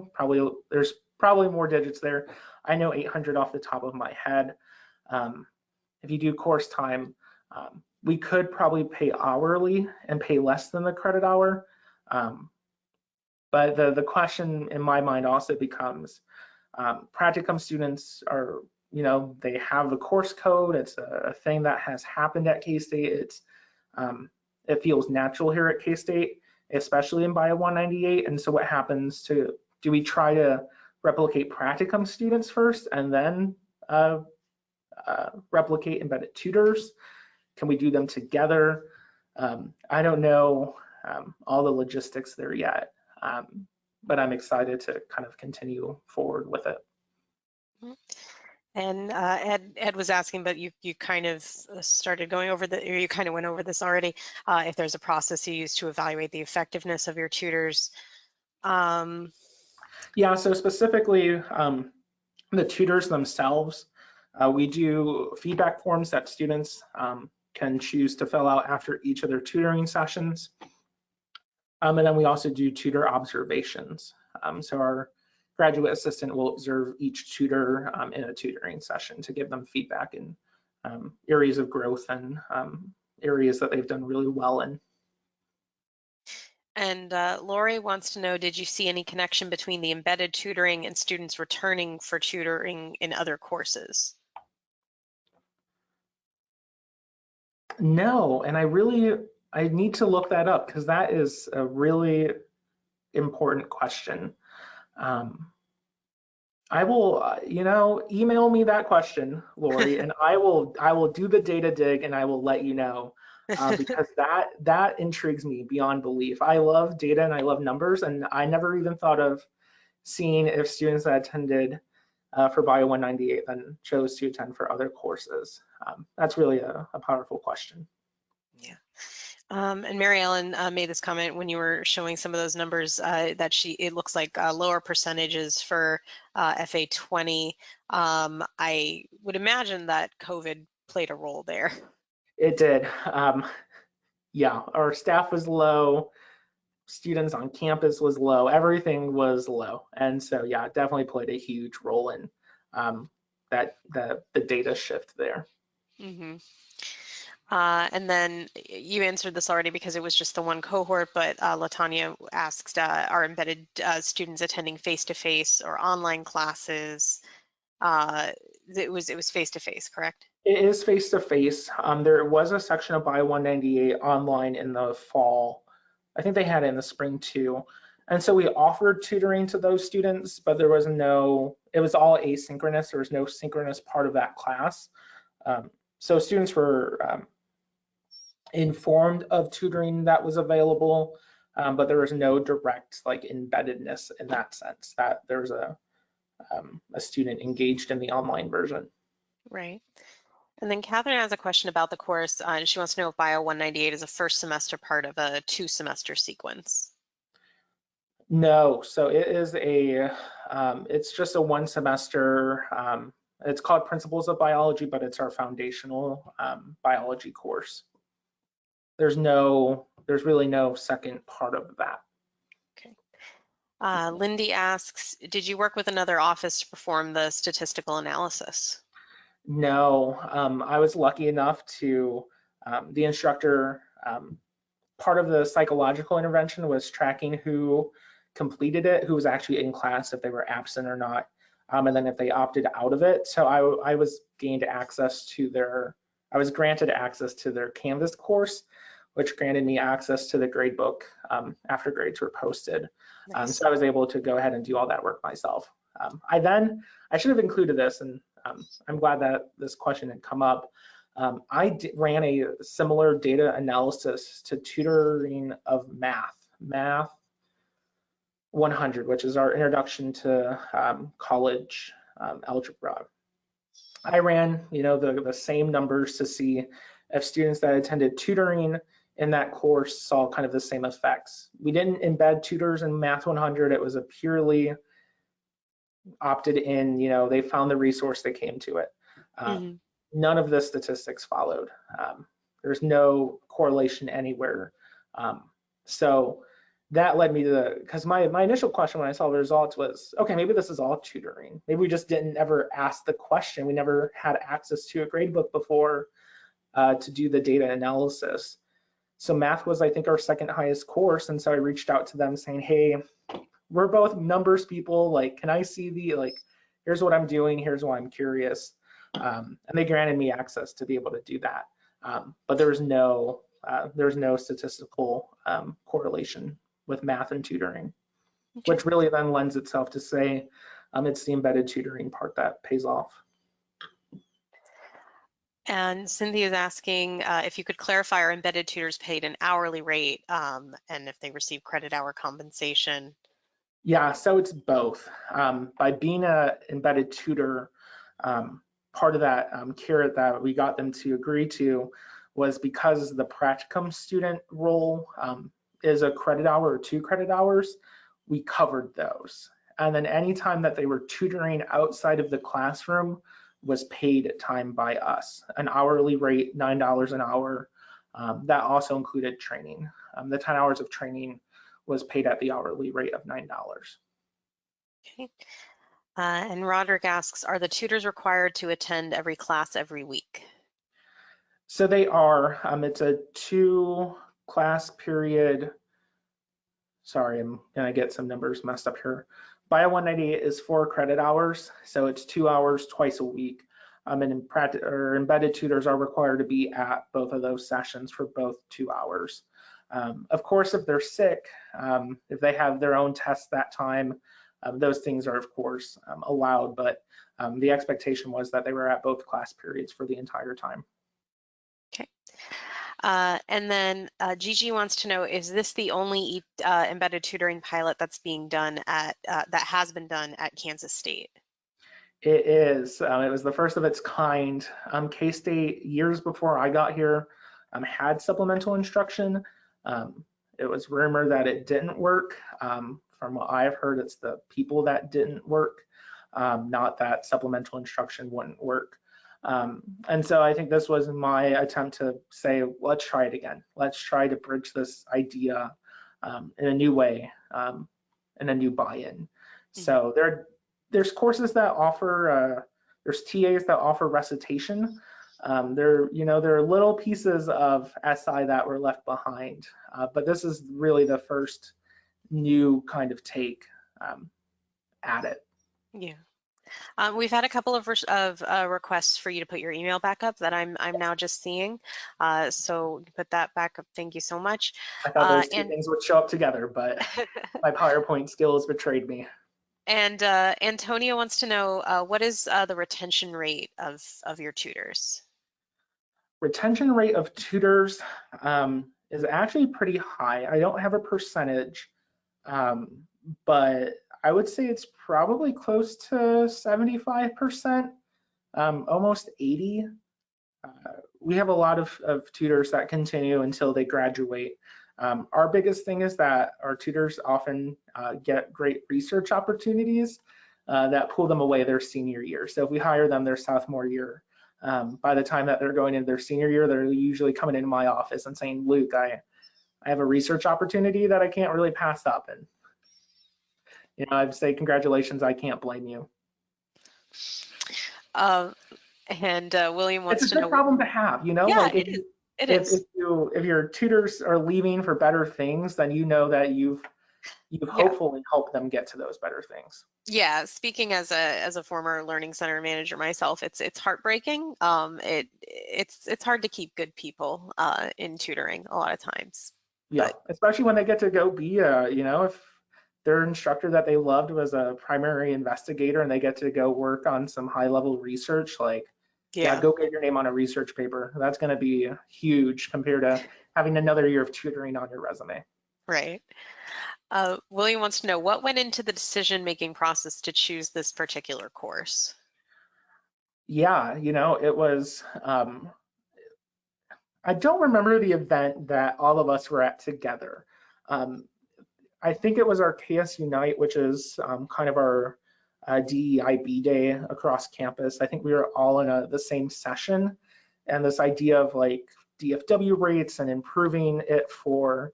There's probably more digits there. I know 800 off the top of my head. If you do course time, we could probably pay hourly and pay less than the credit hour. But the question in my mind also becomes, practicum students are, they have the course code. It's a thing that has happened at K-State. It feels natural here at K-State, especially in Bio 198. And so what happens do we try to replicate practicum students first and then replicate embedded tutors? Can we do them together? I don't know all the logistics there yet, but I'm excited to kind of continue forward with it. And Ed was asking, but you kind of started going over or you kind of went over this already, if there's a process you use to evaluate the effectiveness of your tutors. Yeah, so specifically the tutors themselves, we do feedback forms that students can choose to fill out after each of their tutoring sessions. And then we also do tutor observations. So our graduate assistant will observe each tutor in a tutoring session to give them feedback in areas of growth and areas that they've done really well in. And Lori wants to know, did you see any connection between the embedded tutoring and students returning for tutoring in other courses? No, and I need to look that up because that is a really important question. I will, email me that question, Lori, and I will do the data dig and I will let you know because that intrigues me beyond belief. I love data and I love numbers, and I never even thought of seeing if students that attended for Bio 198 then chose to attend for other courses. That's really a powerful question. Yeah. And Mary Ellen made this comment when you were showing some of those numbers that it looks like lower percentages for FA20. I would imagine that COVID played a role there. It did. Yeah, our staff was low, students on campus was low, everything was low. And so, yeah, it definitely played a huge role in the data shift there. Mm-hmm. And then you answered this already because it was just the one cohort, but Latanya asked, are embedded students attending face-to-face or online classes? It was face-to-face, correct? It is face-to-face. There was a section of Bio 198 online in the fall. I think they had it in the spring too. And so we offered tutoring to those students, but it was all asynchronous. There was no synchronous part of that class. So students were informed of tutoring that was available, but there was no direct embeddedness in that sense that there's a student engaged in the online version. Right. And then Catherine has a question about the course. She wants to know if Bio 198 is a first semester part of a 2-semester sequence. No, so it is it's just a 1 semester It's called Principles of Biology, but it's our foundational biology course. There's really no second part of that. Okay. Lindy asks, did you work with another office to perform the statistical analysis? No, I was lucky enough to, the instructor, part of the psychological intervention was tracking who completed it, who was actually in class, if they were absent or not, and then if they opted out of it. So I was granted access to their Canvas course, which granted me access to the gradebook after grades were posted. Nice. So I was able to go ahead and do all that work myself. I should have included this, and I'm glad that this question had come up. I ran a similar data analysis to tutoring of Math 100, which is our introduction to college algebra. I ran, the same numbers to see if students that attended tutoring in that course saw kind of the same effects. We didn't embed tutors in Math 100. It was a purely opted in, they found the resource, they came to it. None of the statistics followed. There's no correlation anywhere. So that led me to because my initial question when I saw the results was, okay, maybe this is all tutoring. Maybe we just didn't ever ask the question. We never had access to a gradebook before to do the data analysis. So math was, I think, our second highest course. And so I reached out to them saying, hey, we're both numbers people. Like, can I see here's what I'm doing. Here's why I'm curious. And they granted me access to be able to do that. But there's no statistical correlation with math and tutoring, okay, which really then lends itself to say it's the embedded tutoring part that pays off. And Cynthia is asking if you could clarify, are embedded tutors paid an hourly rate and if they receive credit hour compensation? Yeah, so it's both. By being an embedded tutor, part of that carrot that we got them to agree to was because the practicum student role is a credit hour or 2 credit hours, we covered those. And then anytime that they were tutoring outside of the classroom was paid time by us, an hourly rate, $9 an hour. That also included training. The 10 hours of training was paid at the hourly rate of $9. Okay. And Roderick asks, are the tutors required to attend every class every week? So they are. It's a 2-class period. Sorry, I'm gonna get some numbers messed up here. Bio 198 is 4 credit hours, so it's 2 hours twice a week. And embedded tutors are required to be at both of those sessions for both 2 hours. Of course, if they're sick, if they have their own tests that time, those things are of course allowed, but the expectation was that they were at both class periods for the entire time. Okay. And then Gigi wants to know, is this the only embedded tutoring pilot that's being done that has been done at Kansas State? It is. It was the first of its kind. K-State, years before I got here, had supplemental instruction. It was rumored that it didn't work. From what I've heard, it's the people that didn't work, not that supplemental instruction wouldn't work. And so I think this was my attempt to say, let's try it again. Let's try to bridge this idea in a new way, in a new buy-in. So there's courses that offer, there's TAs that offer recitation. There are little pieces of SI that were left behind, but this is really the first new kind of take at it. Yeah. We've had a couple of requests for you to put your email back up that I'm now just seeing. So put that back up. Thank you so much. I thought those two things would show up together, but my PowerPoint skills betrayed me. And Antonia wants to know, what is the retention rate of your tutors? Retention rate of tutors is actually pretty high. I don't have a percentage, but I would say it's probably close to 75%, almost 80. We have a lot of tutors that continue until they graduate. Our biggest thing is that our tutors often get great research opportunities. that pull them away their senior year. So if we hire them their sophomore year, by the time that they're going into their senior year, they're usually coming into my office and saying, Luke, I have a research opportunity that I can't really pass up. And, I'd say, congratulations, I can't blame you. William wants to know. It's a good problem to have, Yeah, like it is. If your tutors are leaving for better things, then that you've hopefully helped them get to those better things. Yeah, speaking as a former learning center manager myself, it's heartbreaking. It's hard to keep good people in tutoring a lot of times. Yeah, especially when they get to go be if their instructor that they loved was a primary investigator and they get to go work on some high level research, like go get your name on a research paper. That's going to be huge compared to having another year of tutoring on your resume. Right. William wants to know what went into the decision-making process to choose this particular course. Yeah, it was, I don't remember the event that all of us were at together. I think it was our KS Unite, which is kind of our DEIB day across campus. I think we were all in the same session, and this idea of like DFW rates and improving it for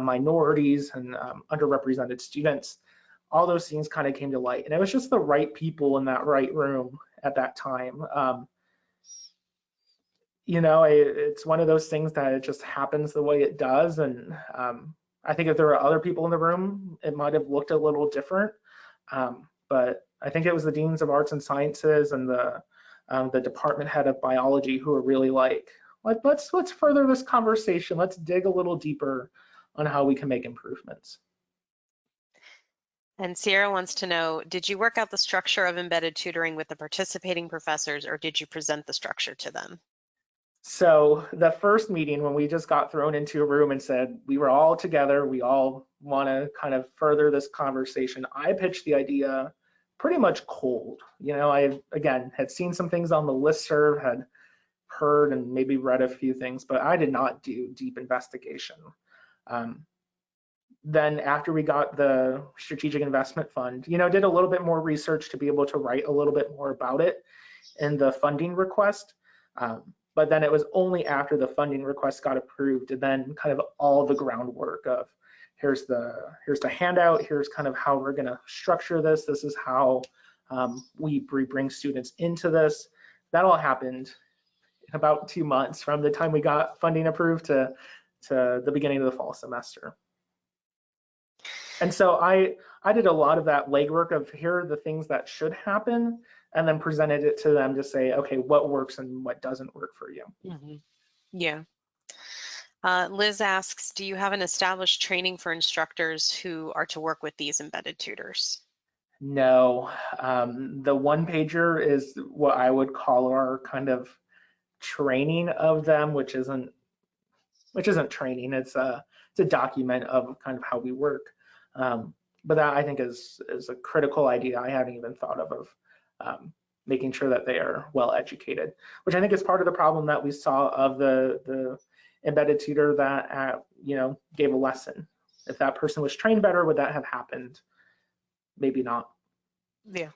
minorities and underrepresented students, all those things kind of came to light. And it was just the right people in that right room at that time. It's one of those things that it just happens the way it does. And I think if there were other people in the room, it might have looked a little different. But I think it was the deans of arts and sciences and the department head of biology who were really like, let's further this conversation. Let's dig a little deeper on how we can make improvements. And Sierra wants to know, did you work out the structure of embedded tutoring with the participating professors, or did you present the structure to them? So the first meeting, when we just got thrown into a room and said, we were all together, we all want to kind of further this conversation, I pitched the idea pretty much cold. I, again, had seen some things on the listserv, had heard and maybe read a few things, but I did not do deep investigation. Then after we got the strategic investment fund, did a little bit more research to be able to write a little bit more about it in the funding request. But then it was only after the funding request got approved and then kind of all the groundwork of here's the handout, here's kind of how we're going to structure this. This is how we bring students into this. That all happened in about 2 months from the time we got funding approved to the beginning of the fall semester. And so I did a lot of that legwork of here are the things that should happen, and then presented it to them to say, okay, what works and what doesn't work for you. Mm-hmm. Yeah. Liz asks, do you have an established training for instructors who are to work with these embedded tutors? No, the one pager is what I would call our kind of training of them, which isn't training. It's a document of kind of how we work. But that I think is a critical idea I haven't even thought of making sure that they are well educated, which I think is part of the problem that we saw of the embedded tutor that gave a lesson. If that person was trained better, would that have happened? Maybe not. Yeah.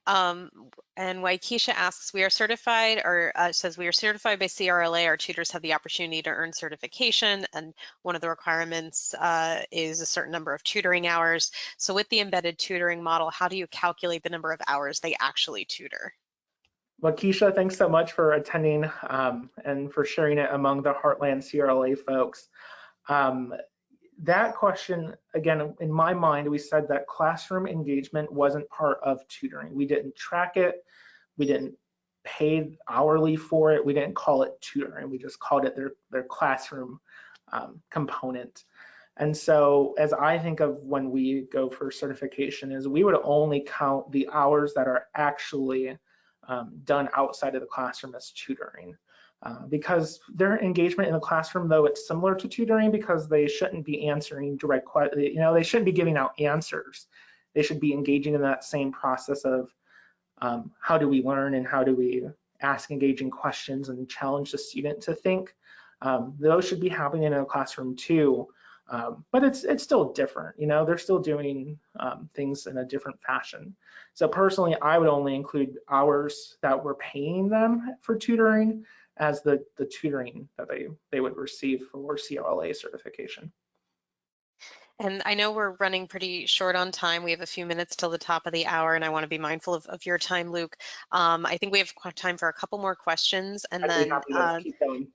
And Waikisha asks, we are certified, or says we are certified by CRLA. Our tutors have the opportunity to earn certification, and one of the requirements is a certain number of tutoring hours. So with the embedded tutoring model, how do you calculate the number of hours they actually tutor? Waikisha, thanks so much for attending and for sharing it among the Heartland CRLA folks. That question, again, in my mind, we said that classroom engagement wasn't part of tutoring. We didn't track it. We didn't pay hourly for it. We didn't call it tutoring. We just called it their classroom component. And so as I think of when we go for certification is we would only count the hours that are actually done outside of the classroom as tutoring. Because their engagement in the classroom, though it's similar to tutoring because they shouldn't be answering direct questions, they shouldn't be giving out answers. They should be engaging in that same process of how do we learn and how do we ask engaging questions and challenge the student to think. Those should be happening in a classroom too. But it's still different, you know, they're still doing things in a different fashion. So personally, I would only include hours that we're paying them for tutoring as the tutoring that they would receive for CLA certification. And I know we're running pretty short on time. We have a few minutes till the top of the hour, and I want to be mindful of your time, Luke. I think we have time for a couple more questions, and I'd be then happy to keep going.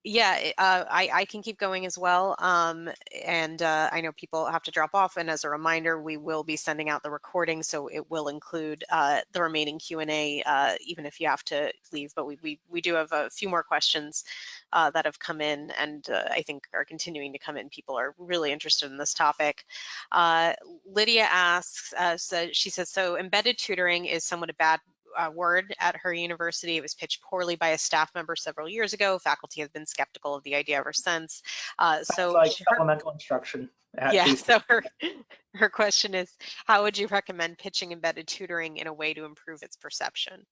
yeah, I can keep going as well. And I know people have to drop off. And as a reminder, we will be sending out the recording, so it will include the remaining Q&A, even if you have to leave. But we do have a few more questions that have come in, and I think are continuing to come in. People are really interested in this topic. Lydia asks, she says, so embedded tutoring is somewhat a bad word at her university. It was pitched poorly by a staff member several years ago. Faculty have been skeptical of the idea ever since. So like supplemental instruction. Yeah, so her question is, how would you recommend pitching embedded tutoring in a way to improve its perception?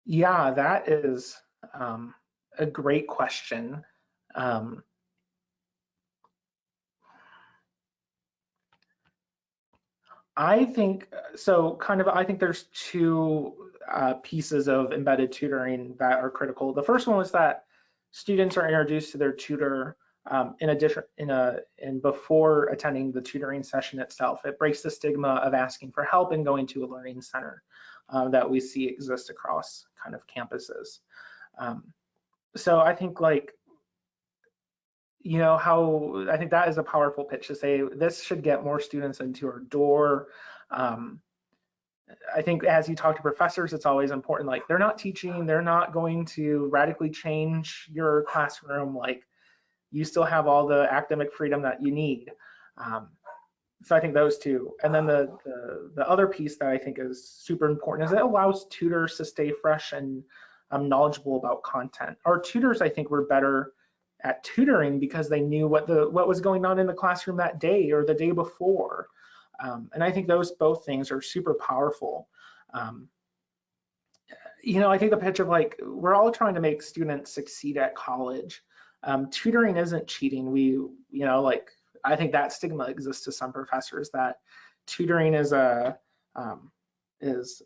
Yeah, that is a great question. I think so. I think there's two pieces of embedded tutoring that are critical. The first one was that students are introduced to their tutor before attending the tutoring session itself. It breaks the stigma of asking for help and going to a learning center that we see exist across kind of campuses. So I think I think that is a powerful pitch to say this should get more students into our door. I think as you talk to professors, it's always important, like they're not teaching, they're not going to radically change your classroom. Like you still have all the academic freedom that you need. So I think those two. And then the other piece that I think is super important is it allows tutors to stay fresh and knowledgeable about content. Our tutors, I think, were better at tutoring because they knew what was going on in the classroom that day or the day before. And I think those both things are super powerful. You know, I think the pitch of like, we're all trying to make students succeed at college. Tutoring isn't cheating. I think that stigma exists to some professors that tutoring is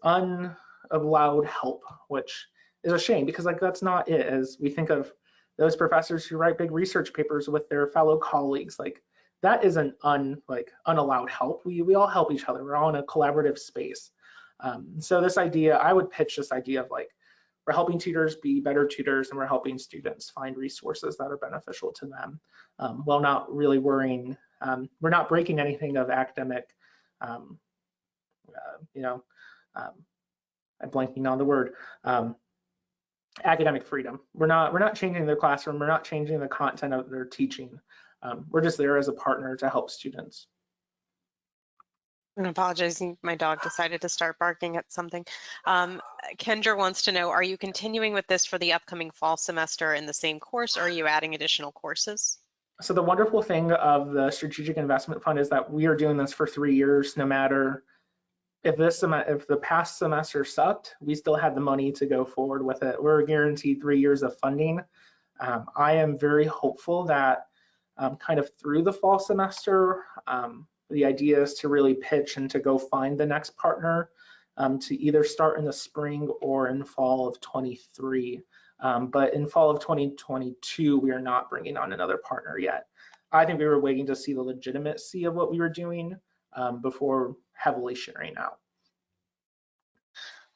unallowed help, which is a shame because like that's not it. As we think of those professors who write big research papers with their fellow colleagues, like that isn't unallowed help. We all help each other. We're all in a collaborative space. So this idea, I would pitch this idea of like, we're helping tutors be better tutors and we're helping students find resources that are beneficial to them while not really worrying. We're not breaking anything of academic, I'm blanking on the word, academic freedom. We're not changing their classroom. We're not changing the content of their teaching. We're just there as a partner to help students. I'm apologizing, my dog decided to start barking at something. Kendra wants to know, are you continuing with this for the upcoming fall semester in the same course, or are you adding additional courses? So the wonderful thing of the Strategic Investment Fund is that we are doing this for 3 years, no matter if the past semester sucked, we still had the money to go forward with it. We're guaranteed 3 years of funding. I am very hopeful that kind of through the fall semester, the idea is to really pitch and to go find the next partner to either start in the spring or in fall of 23. But in fall of 2022, we are not bringing on another partner yet. I think we were waiting to see the legitimacy of what we were doing before heavily sharing out.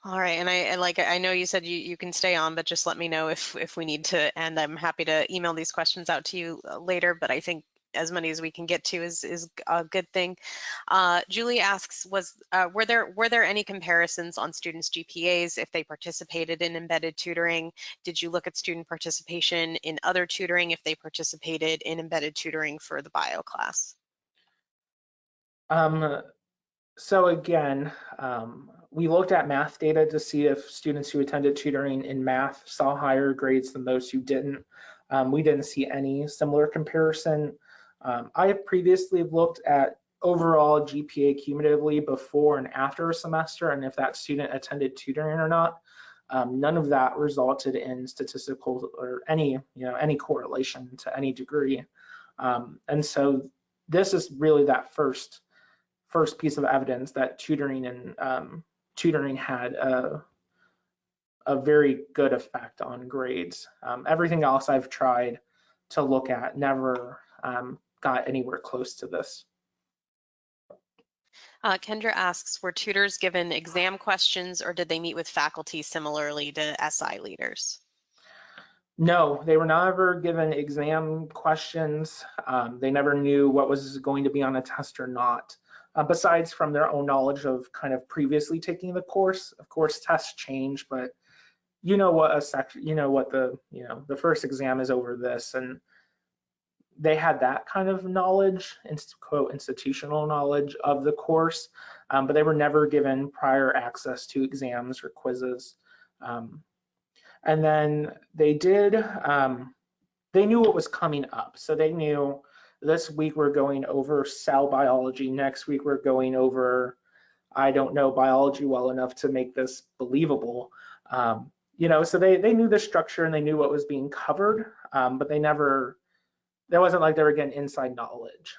All right, and I know you said you can stay on, but just let me know if we need to, and I'm happy to email these questions out to you later, but I think as many as we can get to is a good thing. Julie asks, were there any comparisons on students' GPAs if they participated in embedded tutoring? Did you look at student participation in other tutoring if they participated in embedded tutoring for the bio class? So again, we looked at math data to see if students who attended tutoring in math saw higher grades than those who didn't. We didn't see any similar comparison. I have previously looked at overall GPA cumulatively before and after a semester and if that student attended tutoring or not. none of that resulted in statistical or any correlation to any degree. And so this is really that first piece of evidence that tutoring had a very good effect on grades. Everything else I've tried to look at never got anywhere close to this. Kendra asks, were tutors given exam questions or did they meet with faculty similarly to SI leaders? No, they were never given exam questions. They never knew what was going to be on a test or not, besides from their own knowledge of kind of previously taking the course. Of course, tests change, but you know what the first exam is over this, and they had that kind of knowledge, quote, institutional knowledge of the course, but they were never given prior access to exams or quizzes. And then they knew what was coming up. So they knew this week we're going over cell biology, next week we're going over, I don't know biology well enough to make this believable. So they knew the structure and they knew what was being covered, but it wasn't like they were getting inside knowledge.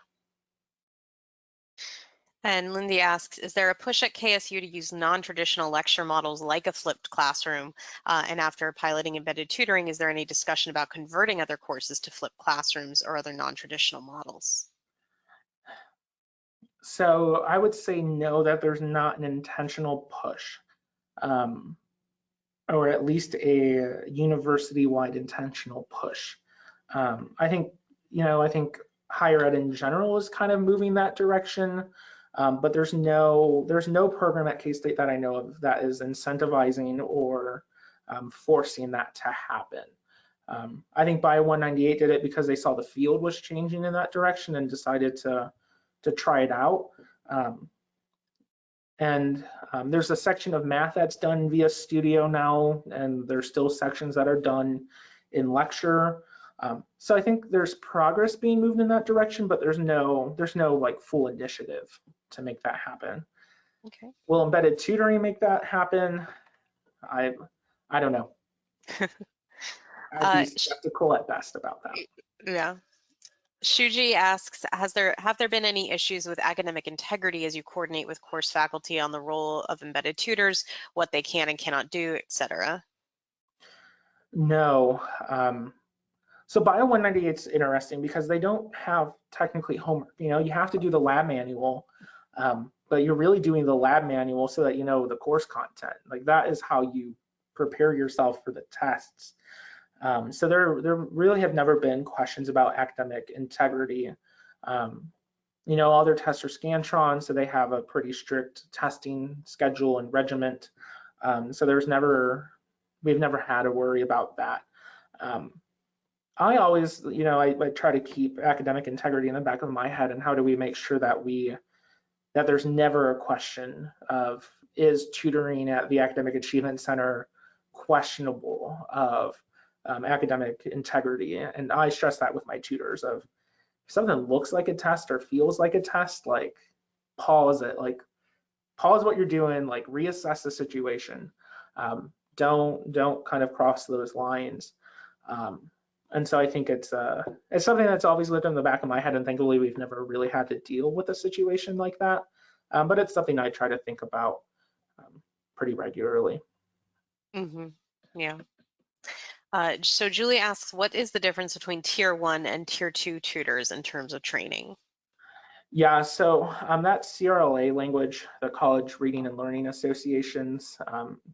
And Lindy asks, is there a push at KSU to use non-traditional lecture models like a flipped classroom? And after piloting embedded tutoring, is there any discussion about converting other courses to flipped classrooms or other non-traditional models? So I would say no, that there's not an intentional push, or at least a university-wide intentional push. I think higher ed in general is kind of moving that direction. But there's no program at K-State that I know of that is incentivizing or forcing that to happen. I think Bio 198 did it because they saw the field was changing in that direction and decided to try it out. And there's a section of math that's done via Studio now, and there's still sections that are done in lecture. So I think there's progress being moved in that direction, but there's no like full initiative to make that happen. Okay. Will embedded tutoring make that happen? I don't know. I'd be skeptical at best about that. Yeah. Shuji asks, have there been any issues with academic integrity as you coordinate with course faculty on the role of embedded tutors, what they can and cannot do, etc.? No. So Bio 198 is interesting because they don't have technically homework. You have to do the lab manual, but you're really doing the lab manual so that you know the course content. Like that is how you prepare yourself for the tests. So there really have never been questions about academic integrity. All their tests are Scantron, so they have a pretty strict testing schedule and regiment. So we've never had to worry about that. I always, I try to keep academic integrity in the back of my head, and how do we make sure that there's never a question of, is tutoring at the Academic Achievement Center questionable of academic integrity? And I stress that with my tutors of, if something looks like a test or feels like a test, like pause it, like pause what you're doing, like reassess the situation. Don't kind of cross those lines. And so I think it's something that's always lived in the back of my head, and thankfully we've never really had to deal with a situation like that. But it's something I try to think about pretty regularly. Mm-hmm. Yeah. So Julie asks, what is the difference between Tier 1 and Tier 2 tutors in terms of training? Yeah, so that CRLA language, the College Reading and Learning Association's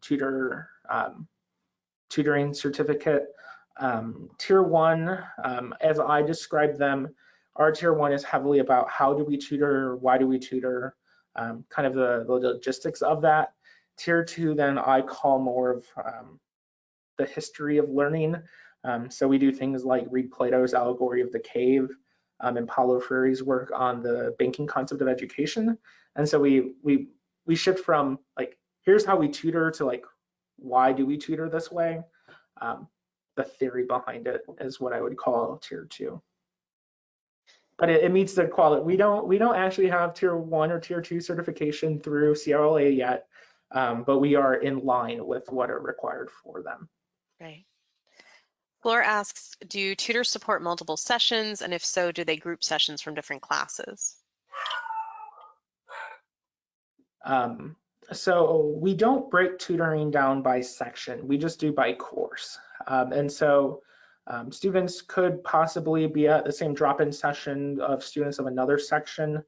tutoring certificate. Tier 1, as I describe them, our Tier 1 is heavily about how do we tutor, why do we tutor, kind of the logistics of that. Tier 2, then I call more of the history of learning. So we do things like read Plato's Allegory of the Cave and Paulo Freire's work on the banking concept of education. And so we shift from like, here's how we tutor to like, why do we tutor this way? The theory behind it is what I would call Tier 2. But it meets the quality. We don't actually have Tier 1 or Tier 2 certification through CRLA yet. but we are in line with what are required for them. Right. Flor asks, do tutors support multiple sessions? And if so, do they group sessions from different classes? So we don't break tutoring down by section, we just do by course. And so students could possibly be at the same drop-in session of students of another section,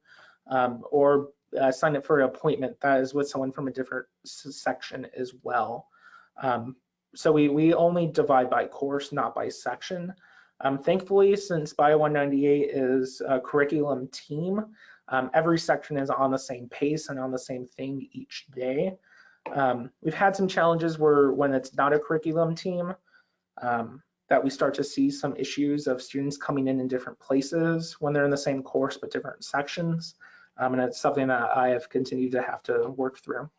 or sign up for an appointment that is with someone from a different section as well. So we only divide by course, not by section. Thankfully, since Bio 198 is a curriculum team, every section is on the same pace and on the same thing each day. We've had some challenges where when it's not a curriculum team, that we start to see some issues of students coming in different places when they're in the same course but different sections. And it's something that I have continued to have to work through.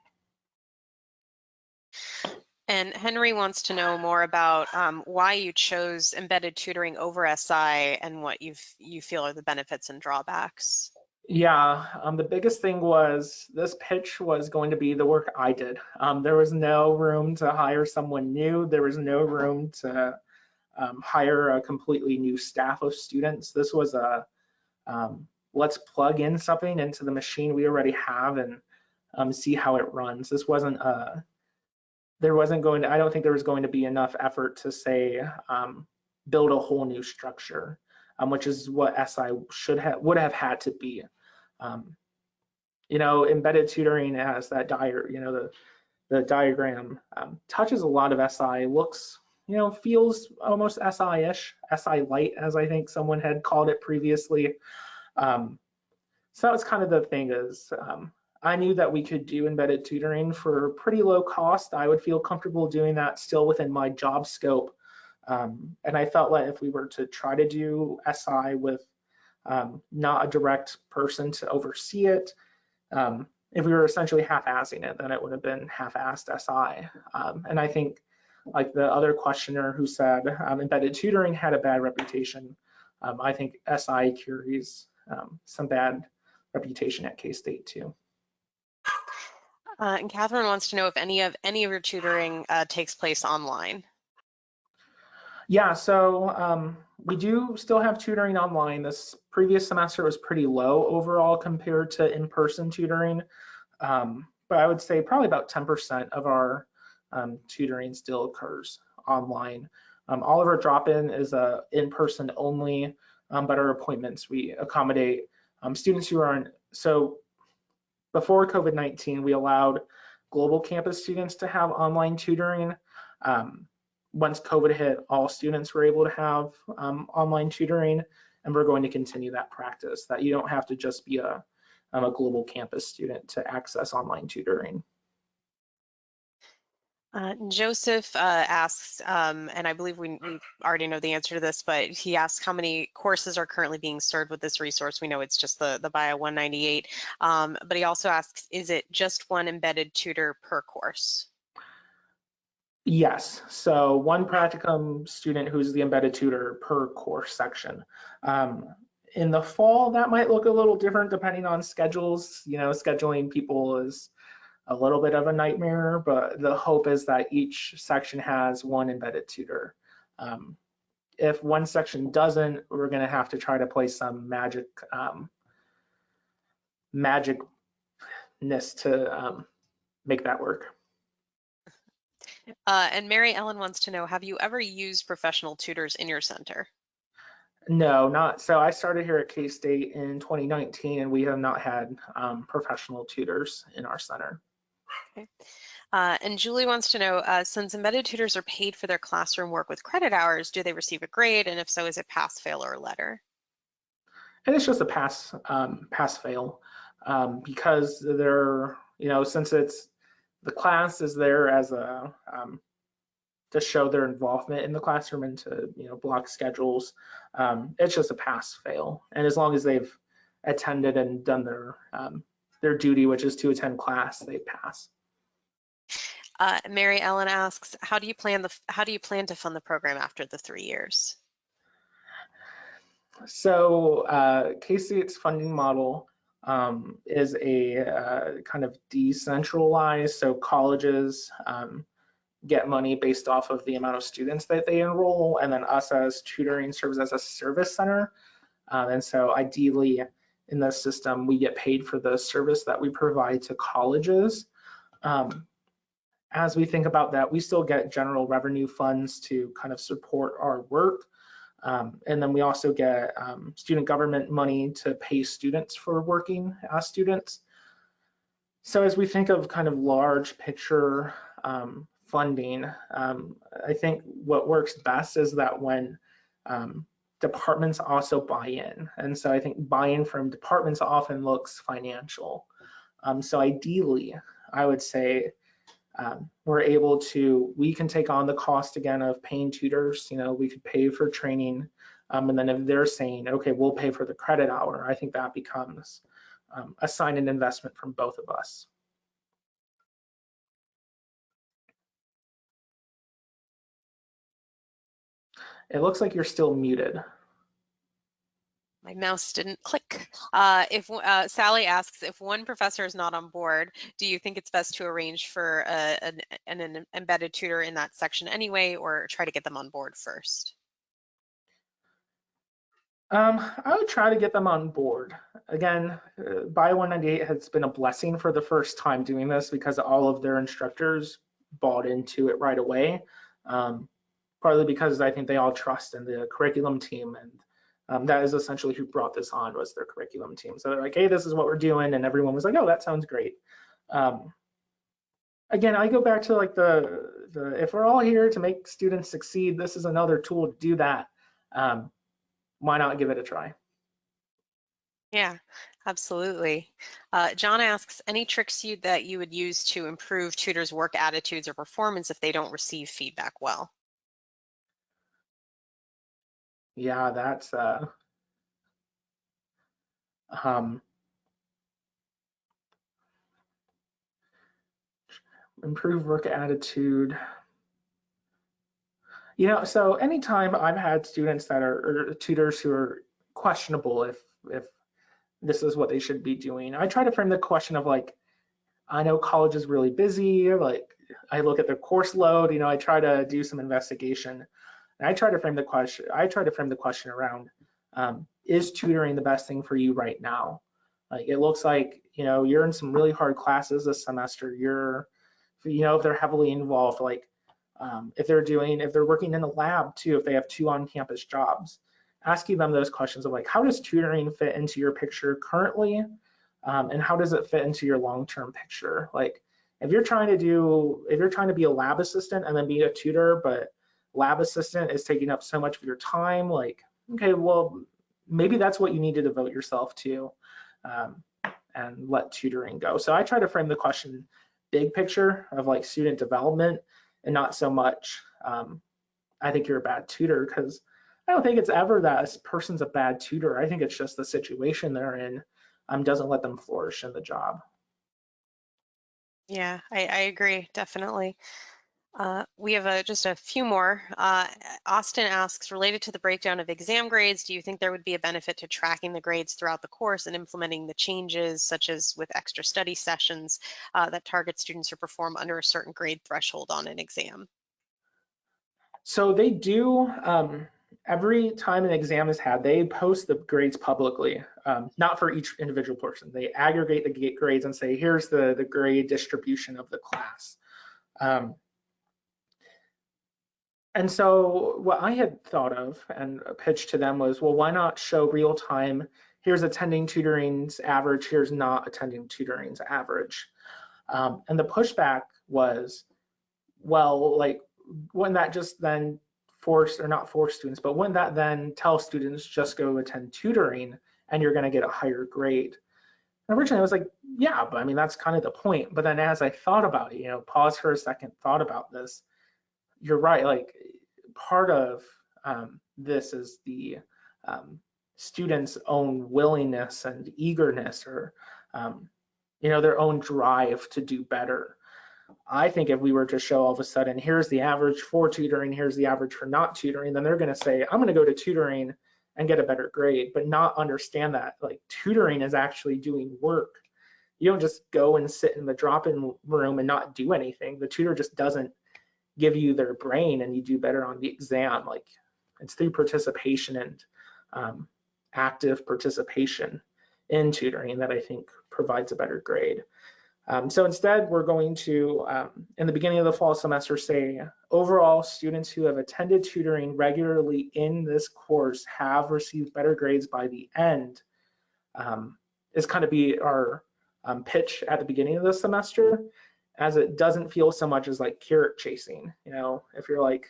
And Henry wants to know more about why you chose embedded tutoring over SI and what you feel are the benefits and drawbacks. Yeah, the biggest thing was this pitch was going to be the work I did. There was no room to hire someone new. There was no room to hire a completely new staff of students. This was a let's plug in something into the machine we already have and see how it runs. This wasn't there wasn't going to, I don't think there was going to be enough effort to say build a whole new structure, which is what SI would have had to be. You know, embedded tutoring has that the diagram touches a lot of SI, looks, you know, feels almost SI-ish, SI light, as I think someone had called it previously. So that was kind of the thing is, I knew that we could do embedded tutoring for pretty low cost. I would feel comfortable doing that still within my job scope. And I felt like if we were to try to do SI with not a direct person to oversee it, if we were essentially half-assing it, then it would have been half-assed SI. And I think like the other questioner who said embedded tutoring had a bad reputation, I think SI carries some bad reputation at K-State too. And Catherine wants to know if any of your tutoring takes place online. Yeah, so we do still have tutoring online. This previous semester was pretty low overall compared to in-person tutoring, but I would say probably about 10% of our tutoring still occurs online. All of our drop-in is in-person only, but our appointments, we accommodate students who are in, so before COVID-19, we allowed global campus students to have online tutoring. Once COVID hit, all students were able to have online tutoring, and we're going to continue that practice, that you don't have to just be a global campus student to access online tutoring. Joseph asks, and I believe we already know the answer to this, but he asks how many courses are currently being served with this resource. We know it's just the Bio 198, but he also asks, is it just one embedded tutor per course? Yes, so one practicum student who's the embedded tutor per course section. In the fall, that might look a little different depending on schedules. You know, scheduling people is a little bit of a nightmare, but the hope is that each section has one embedded tutor. If one section doesn't, we're going to have to try to play some magicness to make that work. And Mary Ellen wants to know, have you ever used professional tutors in your center? No, not so. I started here at K-State in 2019, and we have not had professional tutors in our center. Okay. And Julie wants to know, since embedded tutors are paid for their classroom work with credit hours, do they receive a grade? And if so, is it pass, fail, or letter? And it's just a pass, fail, because they're, you know, since it's the class is there as a to show their involvement in the classroom and to, you know, block schedules. It's just a pass fail, and as long as they've attended and done their duty, which is to attend class, they pass. Mary Ellen asks, how do you plan to fund the program after the 3 years? So K-State's funding model is a kind of decentralized, so colleges get money based off of the amount of students that they enroll, and then us as tutoring serves as a service center. And so ideally in this system, we get paid for the service that we provide to colleges. As we think about that, we still get general revenue funds to kind of support our work. And then we also get student government money to pay students for working as students. So as we think of kind of large picture funding, I think what works best is that when departments also buy in. And so I think buy-in from departments often looks financial. So ideally, I would say we can take on the cost again of paying tutors. We could pay for training. And then if they're saying, okay, we'll pay for the credit hour, I think that becomes a sign and investment from both of us. It looks like you're still muted. My mouse didn't click. Sally asks, if one professor is not on board, do you think it's best to arrange for an embedded tutor in that section anyway, or try to get them on board first? I would try to get them on board. Again, Bio 198 has been a blessing for the first time doing this because all of their instructors bought into it right away. Partly because I think they all trust in the curriculum team, and that is essentially who brought this on, was their curriculum team. So they're like, hey, this is what we're doing, and everyone was like, oh, that sounds great. Again, I go back to like the if we're all here to make students succeed, this is another tool to do that. Why not give it a try? Yeah, absolutely. John asks, any tricks that you would use to improve tutors' work attitudes or performance if they don't receive feedback well? Yeah, that's improve work attitude. So anytime I've had students that or tutors who are questionable if this is what they should be doing, I try to frame the question of like, I know college is really busy, like I look at their course load, I try to do some investigation. And I try to frame the question around, is tutoring the best thing for you right now? Like it looks like, you're in some really hard classes this semester. If they're heavily involved, like if they're working in a lab too, if they have 2 on-campus jobs, asking them those questions of like, how does tutoring fit into your picture currently? And how does it fit into your long-term picture? Like if you're trying to be a lab assistant and then be a tutor, but lab assistant is taking up so much of your time, like, okay, well, maybe that's what you need to devote yourself to, and let tutoring go. So I try to frame the question big picture of like student development, and not so much, I think you're a bad tutor, because I don't think it's ever that a person's a bad tutor. I think it's just the situation they're in doesn't let them flourish in the job. Yeah, I agree, definitely. We have just a few more. Austin asks, related to the breakdown of exam grades, do you think there would be a benefit to tracking the grades throughout the course and implementing the changes, such as with extra study sessions that target students who perform under a certain grade threshold on an exam? So they do, every time an exam is had, they post the grades publicly, not for each individual person. They aggregate the grades and say, here's the grade distribution of the class. And so what I had thought of and pitched to them was, well, why not show real time, here's attending tutoring's average, here's not attending tutoring's average. And the pushback was, well, like, wouldn't that just then not force students, but wouldn't that then tell students just go attend tutoring and you're gonna get a higher grade? And originally I was like, yeah, but I mean, that's kind of the point. But then as I thought about it, pause for a second, thought about this, you're right, like part of this is the students' own willingness and eagerness, or their own drive to do better. I think if we were to show all of a sudden, here's the average for tutoring, here's the average for not tutoring, then they're going to say, I'm going to go to tutoring and get a better grade, but not understand that like tutoring is actually doing work. You don't just go and sit in the drop-in room and not do anything. The tutor just doesn't give you their brain and you do better on the exam. Like it's through participation and active participation in tutoring that I think provides a better grade. So instead, we're going to, in the beginning of the fall semester, say, overall, students who have attended tutoring regularly in this course have received better grades by the end, is kind of be our pitch at the beginning of the semester, as it doesn't feel so much as like carrot chasing. You know, if you're like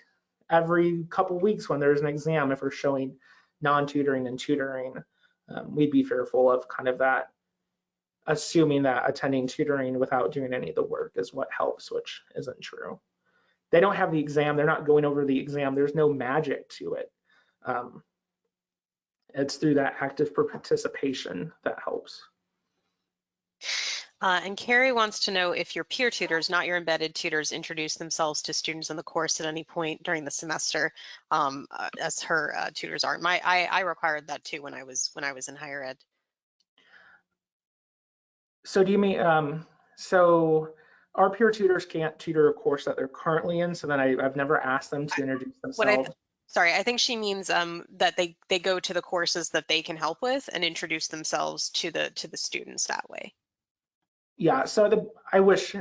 every couple weeks when there's an exam, if we're showing non-tutoring and tutoring, we'd be fearful of kind of that, assuming that attending tutoring without doing any of the work is what helps, which isn't true. They don't have the exam, they're not going over the exam, there's no magic to it. It's through that active participation that helps. And Carrie wants to know if your peer tutors, not your embedded tutors, introduce themselves to students in the course at any point during the semester, as her tutors are. I required that too when I was in higher ed. So do you mean, so our peer tutors can't tutor a course that they're currently in, so then I've never asked them to introduce themselves. Sorry, I think she means that they go to the courses that they can help with and introduce themselves to the students that way. Yeah, so I wish.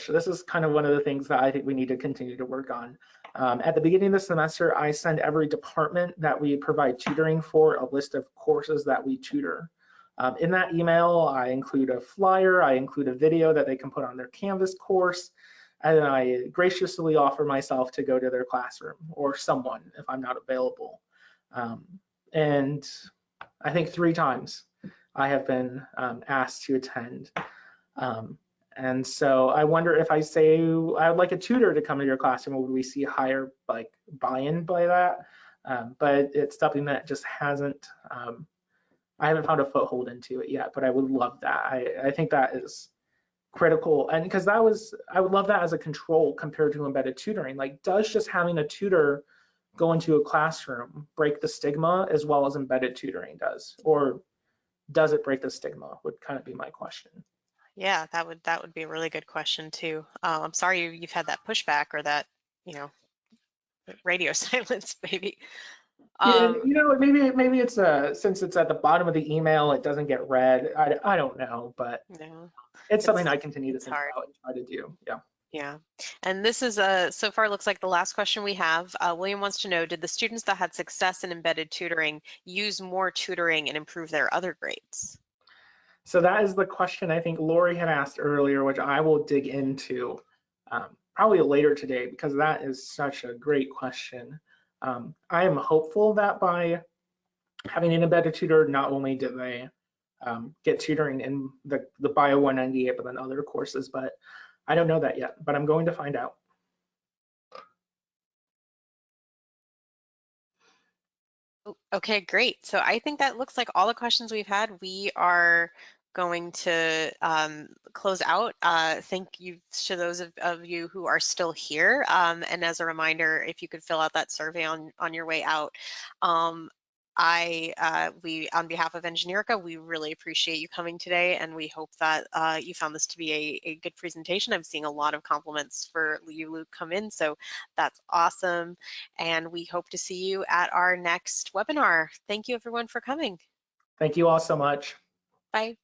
This is kind of one of the things that I think we need to continue to work on. At the beginning of the semester, I send every department that we provide tutoring for a list of courses that we tutor. In that email, I include a flyer, I include a video that they can put on their Canvas course, and I graciously offer myself to go to their classroom or someone if I'm not available. And I think 3 times I have been asked to attend. And so I wonder if I say I would like a tutor to come to your classroom, would we see higher like buy-in by that? But it's something that just hasn't, I haven't found a foothold into it yet, but I would love that. I think that is critical, and because I would love that as a control compared to embedded tutoring. Like, does just having a tutor go into a classroom break the stigma as well as embedded tutoring does, or does it break the stigma? Would kind of be my question. Yeah, that would be a really good question too. I'm sorry you've had that pushback or that, you know, radio silence, maybe. Yeah, you know, maybe it's since it's at the bottom of the email, it doesn't get read. I don't know, but no, it's something I continue to think hard. about and try to do. Yeah. Yeah, and this is so far looks like the last question we have. William wants to know, did the students that had success in embedded tutoring use more tutoring and improve their other grades? So that is the question I think Lori had asked earlier, which I will dig into probably later today, because that is such a great question. I am hopeful that by having an embedded tutor, not only did they get tutoring in the Bio 198, but then other courses, but I don't know that yet, but I'm going to find out. Okay, great. So I think that looks like all the questions we've had. We are going to close out. Thank you to those of you who are still here. And as a reminder, if you could fill out that survey on your way out. We, on behalf of Engineerica, we really appreciate you coming today, and we hope that you found this to be a good presentation. I'm seeing a lot of compliments for you, Luke, come in, so that's awesome. And we hope to see you at our next webinar. Thank you, everyone, for coming. Thank you all so much. Bye.